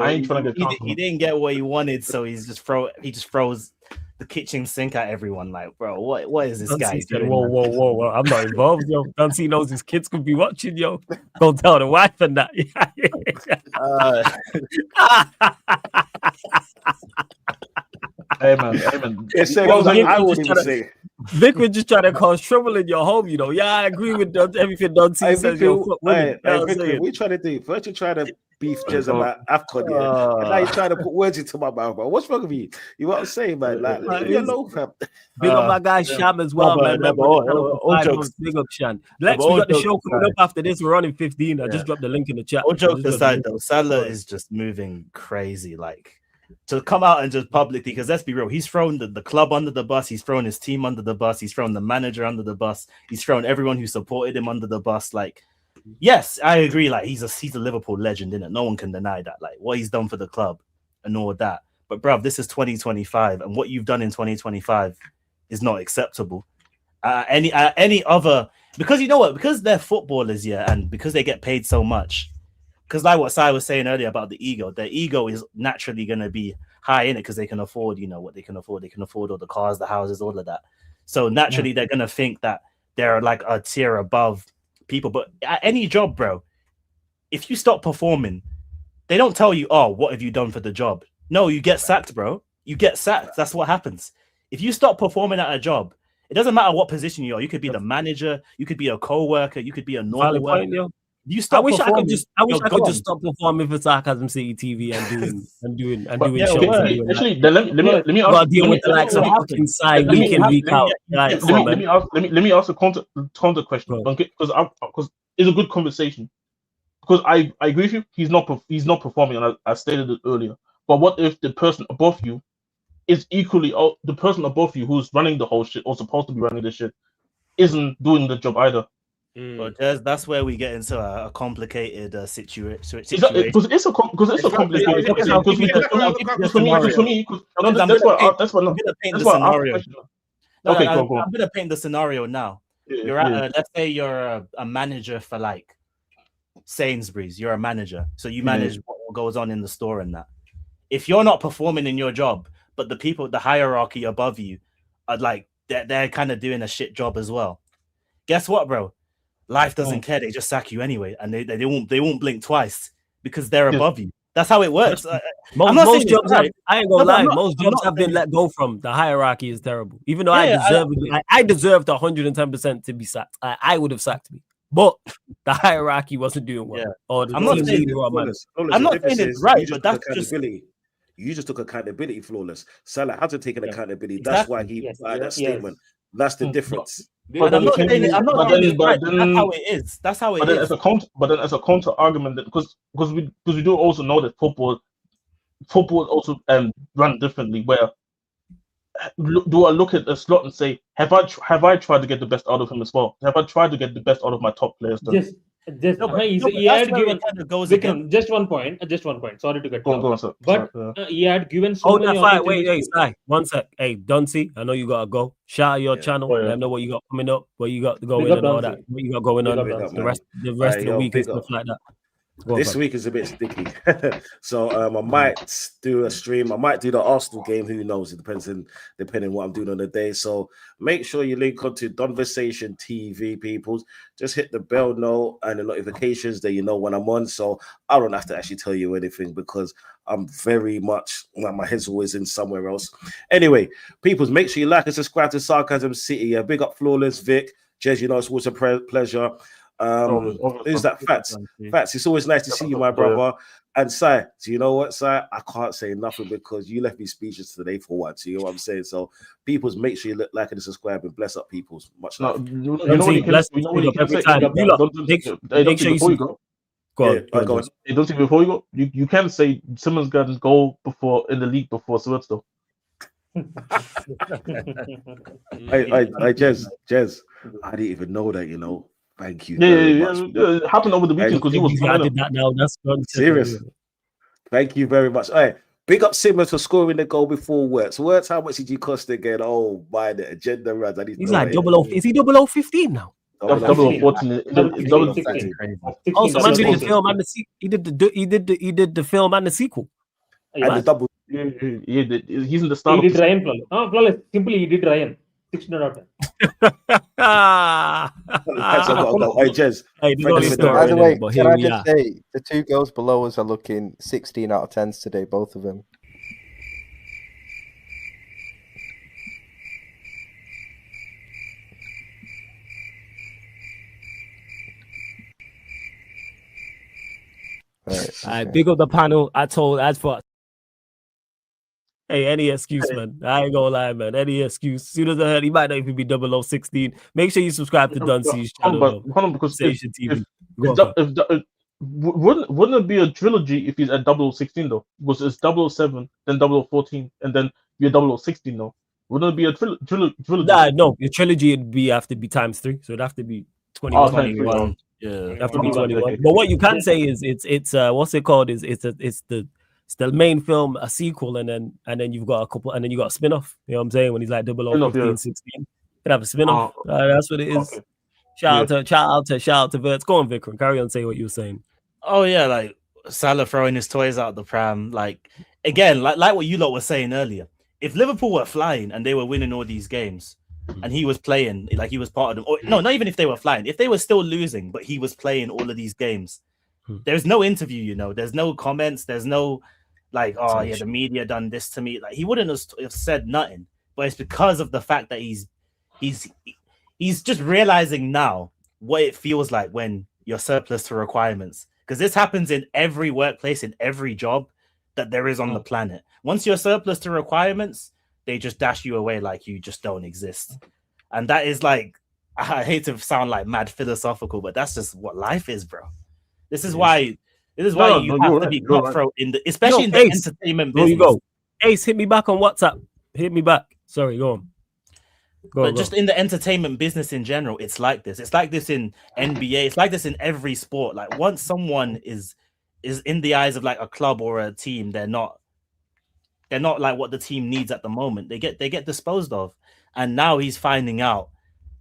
I ain't trying to get he didn't get what he wanted, so he just throws the kitchen sink at everyone. Like, bro, what is this guy doing? Whoa! I'm not involved, yo. Don C knows his kids could be watching, yo. Don't tell the wife and that. Hey man. I wouldn't even say. Vic was just trying to cause trouble in your home, you know. Yeah, I agree with everything Don C says. We trying to do. First, you try to beef Jez about AFCON, and now you trying to put words into my mouth, bro. What's wrong with you? You know what I'm saying, man? Like, leave me alone, fam. Big up my guy Sham as well, man. All jokes. Big up Shan. Lex, we got the show coming up after this. We're running 15. I just dropped the link in the chat. All jokes aside, though, Salah is just moving crazy. Like, to come out and just publicly, because let's be real, he's thrown the club under the bus, he's thrown his team under the bus, he's thrown the manager under the bus, he's thrown everyone who supported him under the bus. Like, yes, I agree. Like, he's a Liverpool legend, innit? No one can deny that. Like, what he's done for the club and all that. But bruv, this is 2025, and what you've done in 2025 is not acceptable. Any other, because you know what? Because they're footballers, yeah, and because they get paid so much. Because like what Sai was saying earlier about the ego, their ego is naturally going to be high in it because they can afford, what they can afford. They can afford all the cars, the houses, all of that. So naturally, they're going to think that they're like a tier above people. But at any job, bro, if you stop performing, they don't tell you, oh, what have you done for the job? No, you get sacked, bro. You get sacked. That's what happens. If you stop performing at a job, it doesn't matter what position you are. You could be the manager. You could be a co-worker. You could be a normal worker. You stop. I wish I could just stop performing for Sarcasm City TV and doing shows. Actually, let me ask. Deal with the likes of inside week in week out. Let me ask a counter question because it's a good conversation. because I agree with you. He's not performing, and I stated it earlier. But what if the person above you is equally the person above you who's running the whole shit or supposed to be running the shit isn't doing the job either? But that's where we get into a complicated situation. Because it's a complicated situation. Because for me, that's why. Okay, go. I'm gonna paint the scenario now. You're at let's say you're a manager for like Sainsbury's. You're a manager, so you manage what goes on in the store and that. If you're not performing in your job, but the people, the hierarchy above you, are like they're kind of doing a shit job as well. Guess what, bro? Life doesn't care. They just sack you anyway, and they won't blink twice because they're above you. That's how it works. Most jobs, I ain't gonna lie. Most jobs have been let go from. The hierarchy is terrible. Even though I deserved 110% to be sacked. I would have sacked me, but the hierarchy wasn't doing well. Or I'm not saying it's right, but that's accountability. You just took accountability, Flawless. Salah hasn't taken accountability. That's why he that statement. That's the difference. But I'm not saying it's right. That's how it is. That's how it is. But then as a counter argument, because we do also know that football also run differently. Where do I look at a slot and say, have I tried to get the best out of him as well? Have I tried to get the best out of my top players? He had given just one point. Sorry to cut you off. But he had given so many. Wait, Sai, 1 sec. Hey, Dunsey, I know you gotta go. Shout out your channel. Let them know what you got coming up, what you got going and all that. What you got going on the rest of the week and stuff like that. This week is a bit sticky, so I might do a stream. I might do the Arsenal game. Who knows? It depending what I'm doing on the day. So make sure you link onto Conversation TV, peoples. Just hit the bell note and the notifications that you know when I'm on. So I don't have to actually tell you anything because I'm very much my head's always in somewhere else. Anyway, peoples, make sure you like and subscribe to Sarcasm City. Big up Flawless, Vic, Jez. You know it's always a pleasure. Is that Fats? It's always nice to see you, my brother. And Sai, do you know what, Sai? I can't say nothing because you left me speechless today for once. You know what I'm saying? So, peoples, make sure you like and subscribe and bless up peoples. Much love. Before you go, you can say Simmons got his goal before in the league before Swift though. Jez, I didn't even know that, you know. Thank you. It happened over the weekend because you was did that now. That's serious. Thank you very much. All right. Big up Simmons for scoring the goal before Works. Works, how much did you cost again? Oh, my, the agenda runs. He's like 00. Is he 0015 now? 0014. Also, man did the film and he did the film and the sequel. And the double. He's in the start. He did Ryan Flawless. Oh, Flawless. Simply, he did Ryan. 16 out of 10. Hey, Jez. By the way, can I just say the two girls below us are looking 16 out of 10s today, both of them. I big up the panel. Hey, any excuse, man. I ain't gonna lie, man. Any excuse. As soon as I heard he might not even be 0016. Make sure you subscribe to Dunsey's channel. Because wouldn't it be a trilogy if he's at 0016 though? Because it's 007, then 0014, and then you're 0016 though. Wouldn't it be a trilogy? Nah, no, your trilogy would have to be times 3, so it'd have to be 21. 21. Yeah, it'd have to be 21. But what you can say is it's what's it called? It's the main film, a sequel, and then you've got a couple, and then you got a spin-off. You know what I'm saying? When he's like 0015, 16, you can have a spin-off. That's what it is. Okay. Shout out to Verts. Go on, Vikram. Carry on, say what you were saying. Oh yeah, like Salah throwing his toys out the pram. Like again, like what you lot were saying earlier. If Liverpool were flying and they were winning all these games, and he was playing, like he was part of them, or no, not even if they were flying, if they were still losing, but he was playing all of these games, there's no interview, you know, there's no comments, there's no like, oh yeah, the media done this to me. Like he wouldn't have said nothing, but it's because of the fact that he's just realizing now what it feels like when you're surplus to requirements. Because this happens in every workplace, in every job that there is on the planet. Once you're surplus to requirements, they just dash you away like you just don't exist. And that is like, I hate to sound like mad philosophical, but that's just what life is, bro. This is why. This is why you have to be cutthroat in the, especially in the entertainment business. There you go. Ace, hit me back on WhatsApp. Hit me back. Sorry, go on. But just in the entertainment business in general, it's like this. It's like this in NBA. It's like this in every sport. Like once someone is in the eyes of like a club or a team, they're not like what the team needs at the moment. They get disposed of. And now he's finding out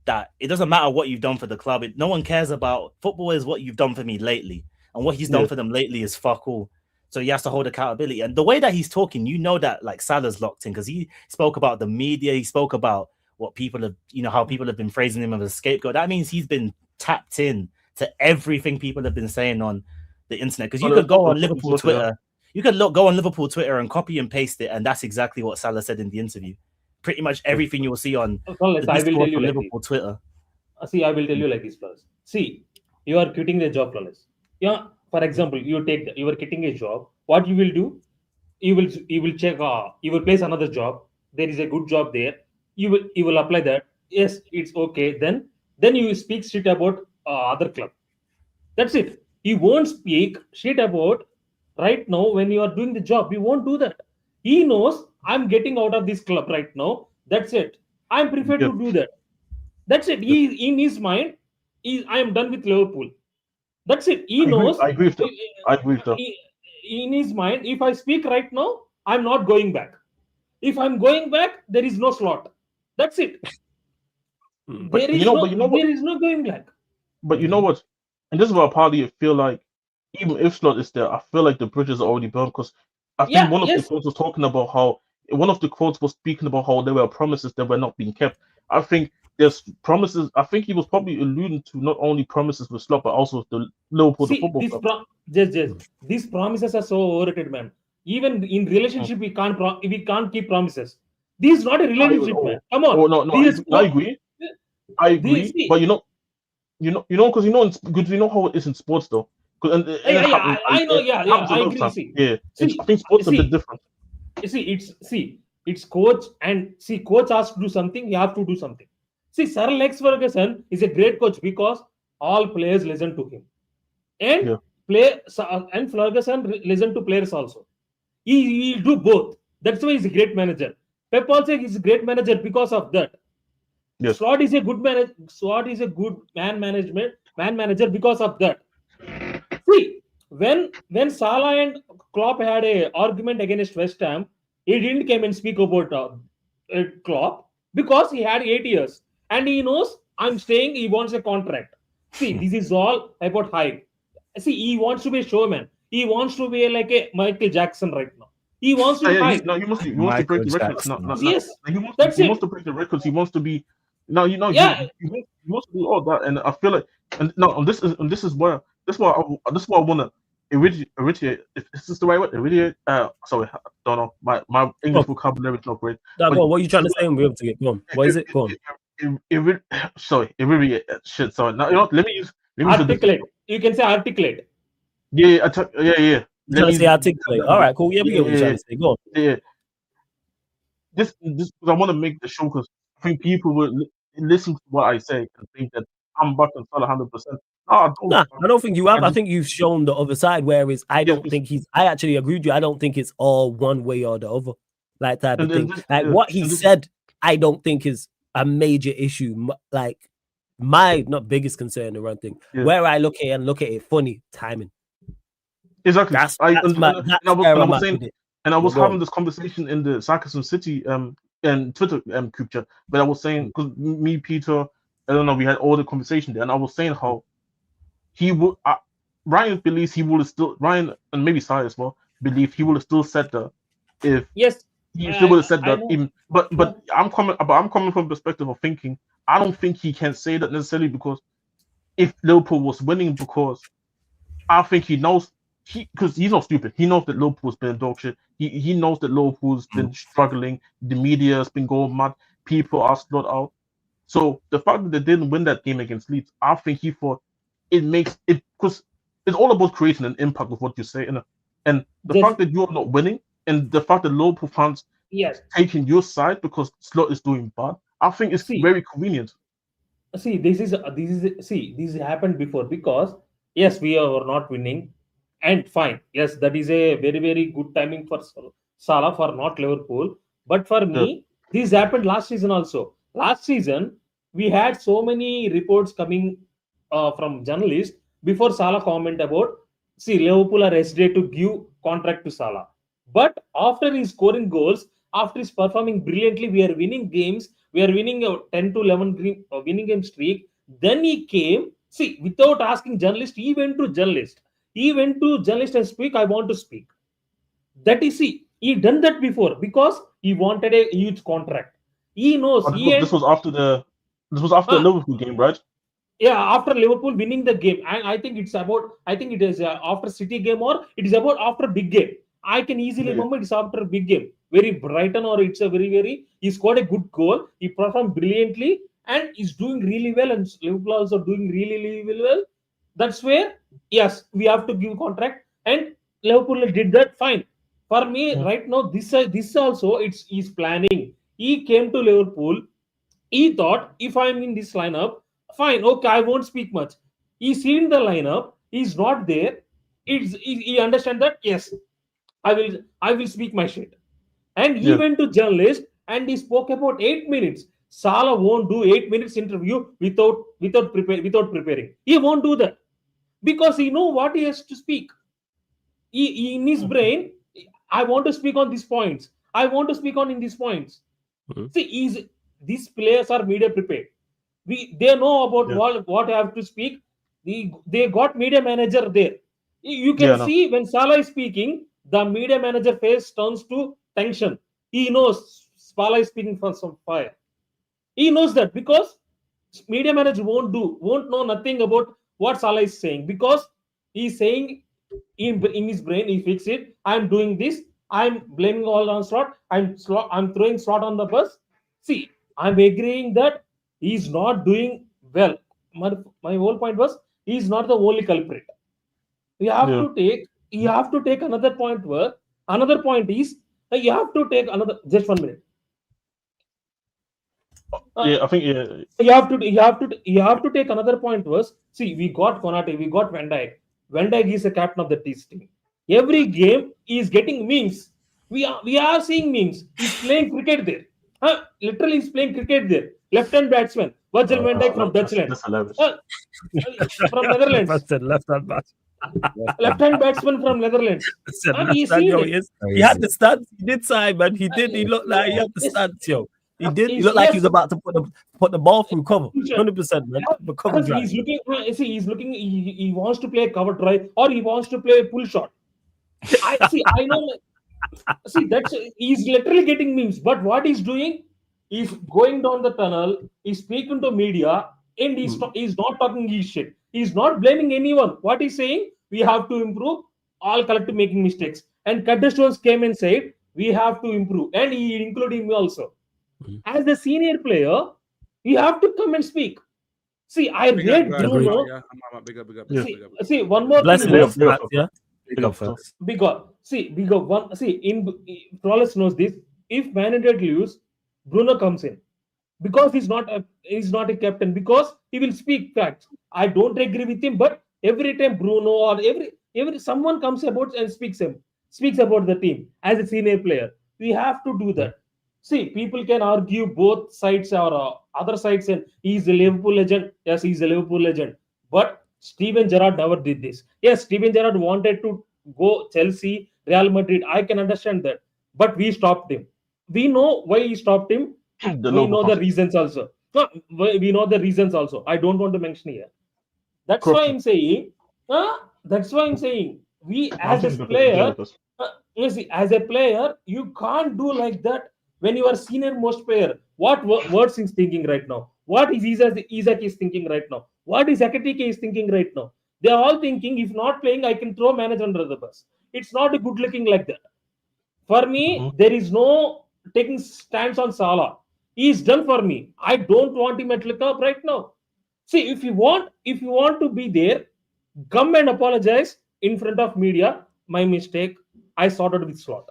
that it doesn't matter what you've done for the club. No one cares about football is what you've done for me lately. And what he's done for them lately is fuck all. So he has to hold accountability. And the way that he's talking, you know that like Salah's locked in because he spoke about the media. He spoke about what people have, how people have been phrasing him as a scapegoat. That means he's been tapped in to everything people have been saying on the internet. Because you could go on Liverpool Twitter. You could go on Liverpool Twitter and copy and paste it. And that's exactly what Salah said in the interview. Pretty much everything you will see on Liverpool Twitter. See, I will tell you like this, Flawless. See, you are quitting the job, Flawless. Yeah, for example, you are quitting a job. What you will do? You will check. You will place another job. There is a good job there. You will apply that. Yes, it's okay. Then you speak shit about other club. That's it. You won't speak shit about right now when you are doing the job. You won't do that. He knows I'm getting out of this club right now. That's it. I'm prepared to do that. That's it. He in his mind, I am done with Liverpool. That's it. He knows. I agree with that. In his mind, if I speak right now, I'm not going back. If I'm going back, there is no slot. That's it. There is no going back. But you know what? And this is what partly feel like, even if slot is there, I feel like the bridges are already burned because I think one of the quotes was talking about how speaking about how there were promises that were not being kept. I think there's promises. I think he was probably alluding to not only promises with Slot, but also the Liverpool football club. These promises are so overrated, man. Even in relationship, we can't keep promises. This is not a relationship, man. Come on. I agree. But because you know how it is in sports, though. I agree. I think sports are a bit different. It's coach, and coach has to do something. You have to do something. Sir Alex Ferguson is a great coach because all players listen to him, and Ferguson listen to players also. He'll do both. That's why he's a great manager. Pep also is a great manager because of that. Yes. Slot is a good manager. Slot is a good man manager because of that. See, when Salah and Klopp had a argument against West Ham, he didn't come and speak about Klopp because he had 8 years and he knows I'm staying. He wants a contract. See, this is all about hype. See, he wants to be a showman. He wants to be like a Michael Jackson right now. He wants to hype. No, he wants to break the records. Yes, he wants to break the records. He wants to be. He wants to do all that, and I feel like, this is why I want to irradiate. Is this the right word? Irradiate. Sorry, I don't know. My English vocabulary is not great. No, go on. What are you trying to say? And be able to get. Go on. What is it? Go on. Irradiate. Shit. Sorry. Now, let me use. Articulate. You can say articulate. Yeah. Trying to say articulate. All right, cool. Yeah, we get what you're trying to say. Go on. Yeah. This I want to make the show because I think people will listen to what I say and think that I'm back on Salah 100%. I don't think you have. I think you've shown the other side. Whereas I don't think I actually agree with you. I don't think it's all one way or the other, like type of thing. What he said, I don't think is a major issue. Like my not biggest concern around thing. Yeah. Where I look at it, funny timing. Exactly. I was having this conversation in the Sarcasm City and Twitter group chat, but I was saying because me, Peter, I don't know, we had all the conversation there, and I was saying how he would. Ryan believes he would have still. Ryan and maybe Sai as well believe he would have still said that if he still would have said that. Even, but I'm coming from the perspective of thinking. I don't think he can say that necessarily because if Liverpool was winning, because I think he knows. Because he's not stupid. He knows that Liverpool's been dog shit. He knows that Liverpool's been struggling. The media has been going mad. People are slowed out. So the fact that they didn't win that game against Leeds, I think he thought it makes it because it's all about creating an impact with what you say. And the fact that you're not winning and the fact that Liverpool fans taking your side because Slot is doing bad, I think it's very convenient. This happened before because yes, we are not winning, and fine. Yes, that is a very, very good timing for Salah for not Liverpool. But for me, this happened last season also. Last season, we had so many reports coming from journalists before Salah comment about, see, Liverpool are hesitant to give contract to Salah. But after he's scoring goals, after he's performing brilliantly, we are winning games. We are winning a 10 to 11 winning game streak. Then he came, see, without asking journalist, he went to journalist. He went to journalist and speak, I want to speak. That is, see, he done that before because he wanted a huge contract. He knows. This was after the Liverpool game, right? Yeah, after Liverpool winning the game. I think it's about, I think it is after City game, or it is about after big game. I can easily remember it's after big game. Very Brighton, or it's a very, he scored a good goal. He performed brilliantly and is doing really well, and Liverpool also doing really well. That's where, yes, we have to give contract, and Liverpool did that fine. For me, right now, this also he's planning. He came to Liverpool. He thought, if I'm in this lineup, fine, okay, I won't speak much. He's seen the lineup. He's not there. He understand that, yes, I will speak my shit. And he went to journalist and he spoke about 8 minutes. Salah won't do 8 minutes interview without preparing. He won't do that because he know what he has to speak. He in his brain, I want to speak on these points. I want to speak on in these points. See, these players are media prepared. They know about what I have to speak. They got media manager there. You can see when Salah is speaking, the media manager face turns to tension. He knows Salah is speaking from some fire. He knows that because media manager won't know nothing about what Salah is saying, because he's saying in his brain, he fix it. I'm doing this. I'm blaming all on Slot. I'm throwing Slot on the bus. See, I'm agreeing that he's not doing well. My whole point was he's not the only culprit. You have to take another point where another point is you have to take another, just 1 minute. I think you have to take another point was, see, we got Konate, we got Van Dijk. Van Dijk is a captain of the team. Every game he is getting memes. We are seeing memes. He's playing cricket there. Literally, he's playing cricket there. Left-hand batsman, Virgil van Dijk from Dutchland. From Netherlands. Left-hand batsman from Netherlands. He had the stance. He did sign, man. He looked like he had the stance, yo. He did. He looked like he was about to put the ball through cover. 100%, man. The cover drive. He's looking. He wants to play a cover drive, or he wants to play a pull shot. I know. See, he's literally getting memes. But what he's doing, he's going down the tunnel. He's speaking to media, and he's not talking his shit. He's not blaming anyone. What he's saying, we have to improve. All collective making mistakes. And Curtis Jones came and said, we have to improve, and he included me also. As the senior player, you have to come and speak. See, I read Bruno. See, one more thing. Flawless knows this. If Man United lose, Bruno comes in because he's not a captain, because he will speak facts. I don't agree with him, but every time Bruno or every someone comes about and speaks about the team as a senior player, we have to do that. See, people can argue both sides or other sides, and he's a Liverpool legend. Yes, he's a Liverpool legend. But Steven Gerrard never did this. Yes, Steven Gerrard wanted to go Chelsea, Real Madrid. I can understand that. But we stopped him. We know why he stopped him. We know the reasons also. We know the reasons also. I don't want to mention here. That's why I'm saying. We as a player, as a player, you can't do like that. When you are senior most player, what words he's thinking right now? What is Isaac is thinking right now? What is Ekatike is thinking right now? They are all thinking, if not playing, I can throw manager under the bus. It's not a good looking like that. For me, there is no taking stance on Salah. He's done for me. I don't want him at the club right now. See, if you want to be there, come and apologize in front of media. My mistake. I sorted with Slot.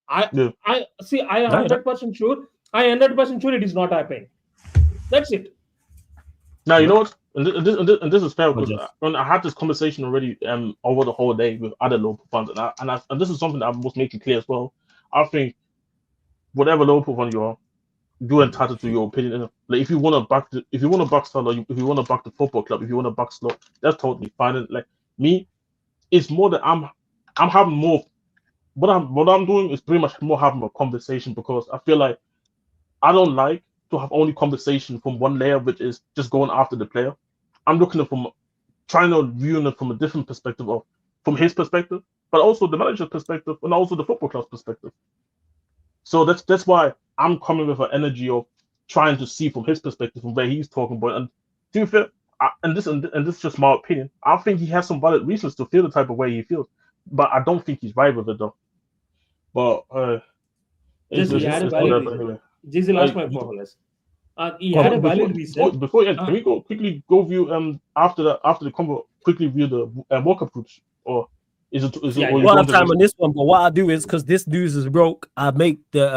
I am 100% sure. I am 100% sure it is not happening. That's it. Now you know what? And this is fair because I had this conversation already over the whole day with other Liverpool fans, and this is something that I was making clear as well. I think whatever Liverpool fan you are, you're entitled to your opinion. Like if you want to back Salah, if you want to back the football club, if you want to back Slot, that's totally fine. And like me, it's more that I'm having more. What I'm doing is pretty much more having a conversation because I feel like I don't like to have only conversation from one layer, which is just going after the player. I'm looking at trying to view it from a different perspective from his perspective, but also the manager's perspective and also the football club's perspective. So that's why I'm coming with an energy of trying to see from his perspective, from where he's talking about. And to be fair, and this is just my opinion, I think he has some valid reasons to feel the type of way he feels, but I don't think he's right with it though. But he had a valid reason. This is the last point for us. He had a valid reason. Before can we quickly go view after the combo quickly view the World Cup groups, or is it? We'll have time on this one, but what I do is because this news is broke, I make the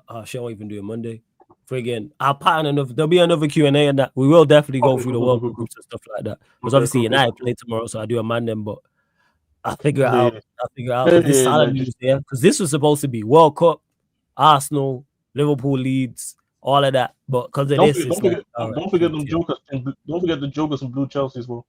I won't even do it Monday. Friggin', I'll pattern another. There'll be another Q&A and that we will definitely go through the World Cup groups and stuff like that. Because obviously United play tomorrow, so I do a man them, but I'll figure it out. This Salah news there because this was supposed to be World Cup, Arsenal, Liverpool, Leeds, all of that, but because of don't forget them jokers. Don't forget the jokers and Blue Chelsea as well.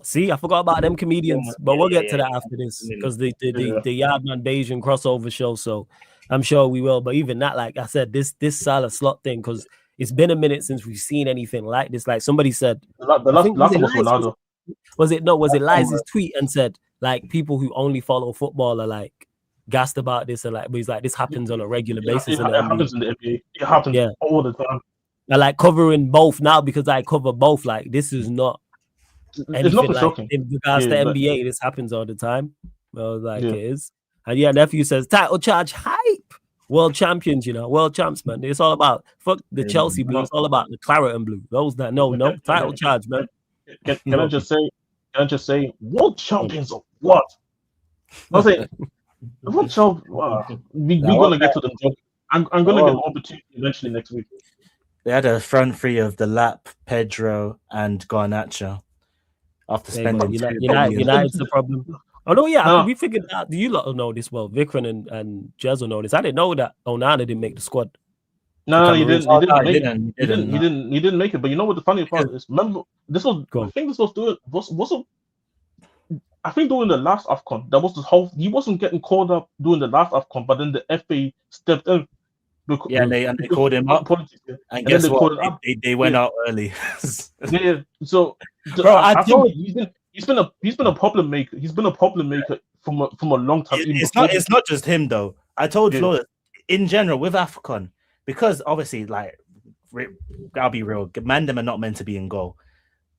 See, I forgot about them comedians, but we'll get to that after this because the Yardman Bayesian crossover show. So I'm sure we will. But even that, like I said, this Salah Slot thing, because it's been a minute since we've seen anything like this. Like somebody said, the last one was Ronaldo. Was it Liza's tweet and said like people who only follow football are like gassed about this and like, but he's like this happens on a regular basis. It happens in the NBA. It happens all the time. I like covering both now because I cover both. Like this is not. It's not shocking. In regards to NBA, this happens all the time. Well, like it is. And nephew says title charge hype. World champions, world champs, man. It's all about fuck the Chelsea blue. It's all about the claret and blue. Those that no title charge, man. Can I just say world champions of what? I say what champ? We're gonna get to them. I'm gonna get an opportunity eventually next week. They had a front three of the Lap, Pedro, and Garnacho. After spending United's the problem. Oh no, yeah, we figured out. Do you lot know this? Well, Vikran and Jez will know this. I didn't know that Onana didn't make the squad. No, he didn't. He didn't make it. But you know what the funny part is? Remember, this was. I think this was doing I think during the last AFCON, that was the whole. He wasn't getting called up during the last AFCON, but then the FA stepped in. And they called him up. And guess what? They went out early. So, bro, I told you, he's been a problem maker. He's been a problem maker from a long time. It's not just him though. I told Flo in general with AFCON, because obviously, like, I'll be real, Mandem are not meant to be in goal.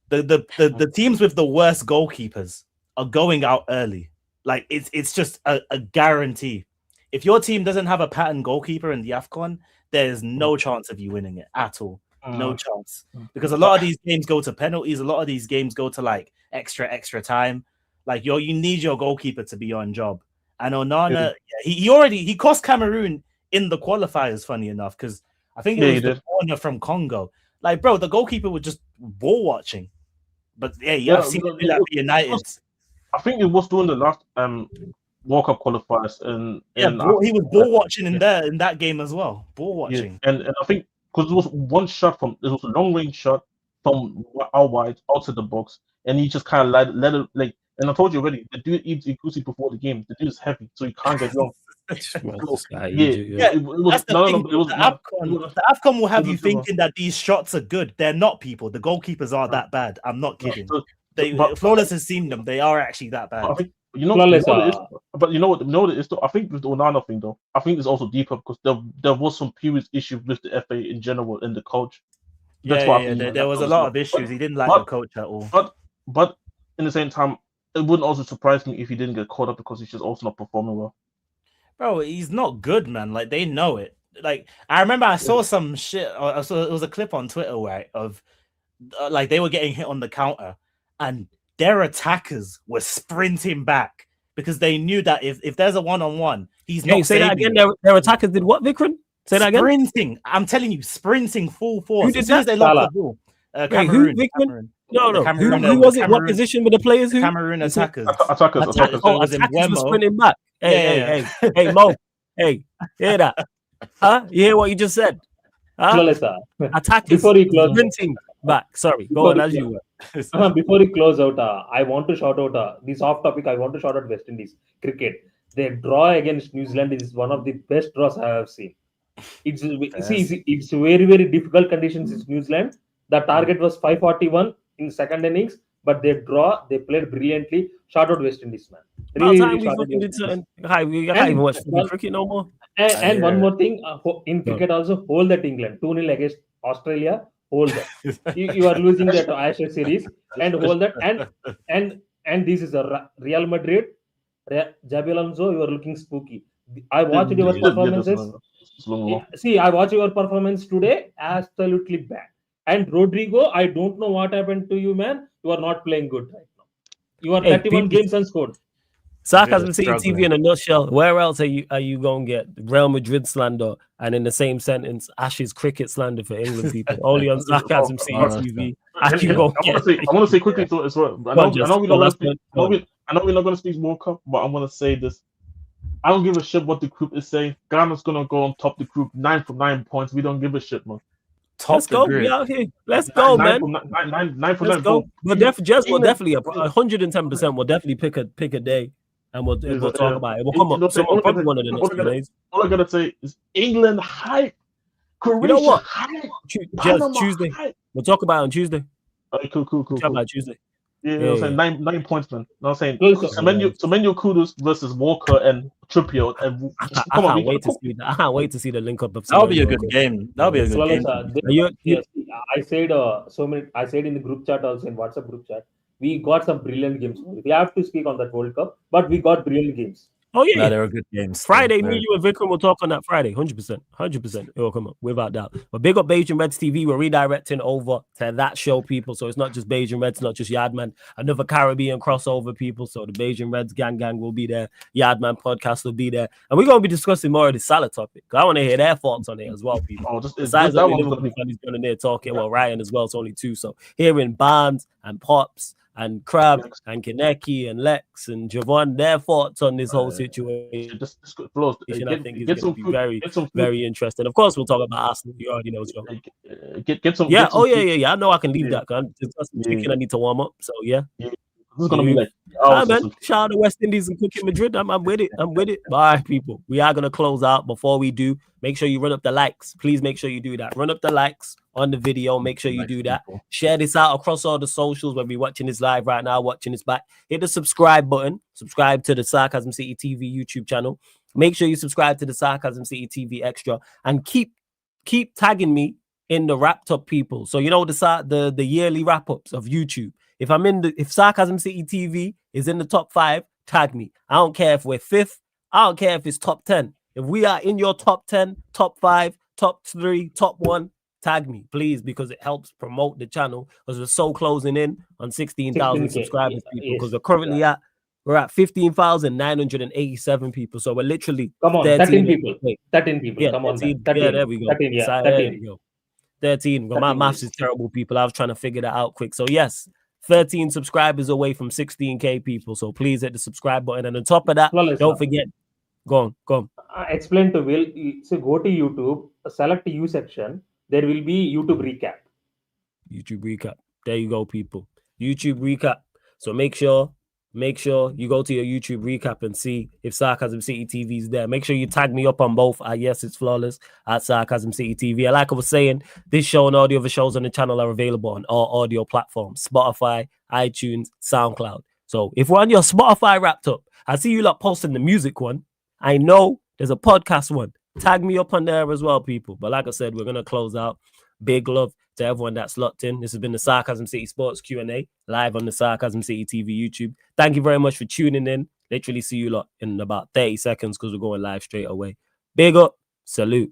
The teams with the worst goalkeepers are going out early. Like it's just a guarantee. If your team doesn't have a pattern goalkeeper in the AFCON, there's no chance of you winning it at all. No chance. Because a lot of these games go to penalties. A lot of these games go to like extra time. Like you need your goalkeeper to be on job. And Onana, he cost Cameroon in the qualifiers, funny enough, because I think it was the corner from Congo. Like, bro, the goalkeeper was just ball watching. But I've seen it that for United. I think it was during the last World Cup qualifiers, and he was ball watching in that game as well. Ball watching, and I think because it was one shot it was a long range shot from out wide outside the box, and he just kind of let it like. And I told you already, the dude eats Ikusi before the game. The dude is heavy, so he can't get wrong. It was the AFCON will have you thinking that these shots are good. They're not, people. The goalkeepers are that bad. I'm not kidding. Flawless has seen them. They are actually that bad. But you know what it is though? I think with the Onana thing though, I think it's also deeper because there was some previous issues with the FA in general and the coach. There was a lot of issues. He didn't like the coach at all. But in the same time, it wouldn't also surprise me if he didn't get caught up because he's just also not performing well. Bro, he's not good, man. Like, they know it. Like, I remember I saw some shit. I saw it was a clip on Twitter, right, of like they were getting hit on the counter and their attackers were sprinting back because they knew that if there's a one-on-one, he's not. Say that again. Their attackers did what, Vikram? Say that again. Sprinting. I'm telling you, sprinting full force. As soon as they lost the ball. Cameroon. Cameroon. No. Who was it? What position were the players? Who? Cameroon attackers. Attackers. Oh, attackers were sprinting back. Hey, Mo. Hey, hear that? Huh? You hear what you just said? Huh? Attackers sprinting back. Sorry, go on as you were. Before you close out, I want to shout out this off topic. I want to shout out West Indies cricket. Their draw against New Zealand is one of the best draws I have seen. It's very, very difficult conditions in New Zealand. The target was 541 in the second innings, but they played brilliantly. Shout out West Indies, man. We can't even watch cricket no more. And one more thing, in cricket also, hold that England 2-0 against Australia. Hold that. you are losing that Ashes series and hold that. And this is a Real Madrid. Jabi Alonso, you are looking spooky. I watched your performances. I watched your performance today. Absolutely bad. And Rodrigo, I don't know what happened to you, man. You are not playing good right now. You are 31 games unscored. Sarcasm City TV in a nutshell. Where else are you going to get Real Madrid slander and in the same sentence Ashes cricket slander for England people? Only on Sarcasm City TV. I want to say quickly to as well. I know we're not going to speak World Cup, but I want to say this. I don't give a shit what the group is saying. Ghana's going to go on top the group 9 for 9 points. We don't give a shit, man. Let's go. We out here. Let's go, man. 9 for 9. We'll definitely 110%. We'll definitely pick a day. And we'll talk about it. We'll come up probably one of the next 2 days. All I gotta say is England hype. Croatia, you know what? Hype. Tuesday. Hype. We'll talk about it on Tuesday. Cool. Talk about Tuesday. Yeah, I'm saying 9 points, man. I'm saying Semenyo Kudus versus Walker and Trippier. And I can't wait to see that. I can't wait to see the link up of. That'll be a good game. That'll be a good game. I said I said in the group chat also, in WhatsApp group chat, we got some brilliant games. We have to speak on that World Cup, but we got brilliant games. Oh yeah, no, they were good games. Friday, me, you, and Vikram will talk on that Friday. 100%. It will come up without doubt. But big up Beijing Reds TV. We're redirecting over to that show, people. So it's not just Beijing Reds, not just Yardman. Another Caribbean crossover, people. So the Beijing Reds gang will be there. Yardman podcast will be there, and we're gonna be discussing more of the Salah topic. I want to hear their thoughts on it as well, people. Besides that, Liverpool fans going there talking. Well, Ryan as well. It's only 2. So hearing Barnes and Pops and Crab and Kaneki and Lex and Javon, their thoughts on this whole situation. I think it's going to be very, very interesting. Of course, we'll talk about Arsenal. You already know, Joe. Get some. I know I can leave that. I need to warm up. So yeah. This is gonna be like, man, shout out to West Indies and Cooking Madrid. I'm with it. All right, people. We are gonna close out. Before we do, make sure you run up the likes. Please make sure you do that. Run up the likes on the video. Make sure you do that. Share this out across all the socials. Whether you're watching this live right now, watching this back, hit the subscribe button. Subscribe to the Sarcasm City TV YouTube channel. Make sure you subscribe to the Sarcasm City TV Extra and keep tagging me in the wrapped up people. So you know the yearly wrap ups of YouTube. If Sarcasm City TV is in the top 5, tag me. I don't care if we're 5th. I don't care if it's top 10. If we are in your top 10, top 5, top 3, top 1, tag me, please, because it helps promote the channel. Because we're so closing in on 16,000 subscribers, people. Because we're currently at 15,987 people. So we're literally 13 people. 13 people. Yeah, come on, 13, 13. Yeah, there we go. 13, yeah, 13. There we go. 13. Well, my maths is terrible, people. I was trying to figure that out quick. So yes, 13 subscribers away from 16k people. So please hit the subscribe button. And on top of that, don't forget. Go on. Explain to Will. So go to YouTube, select the U section. There will be YouTube recap. There you go, people. YouTube recap. So make sure you go to your YouTube recap and see if Sarcasm City TV is there. Make sure you tag me up on both. Yes, it's flawless at Sarcasm City TV. Like I was saying, this show and all the other shows on the channel are available on all audio platforms: Spotify, iTunes, SoundCloud. So if we're on your Spotify wrapped up, I see you lot posting the music one. I know there's a podcast one. Tag me up on there as well, people. But like I said, we're gonna close out. Big love to everyone that's locked in. This has been the Sarcasm City Sports Q&A live on the Sarcasm City TV YouTube. Thank you very much for tuning in. Literally see you lot in about 30 seconds because we're going live straight away. Big up. Salute.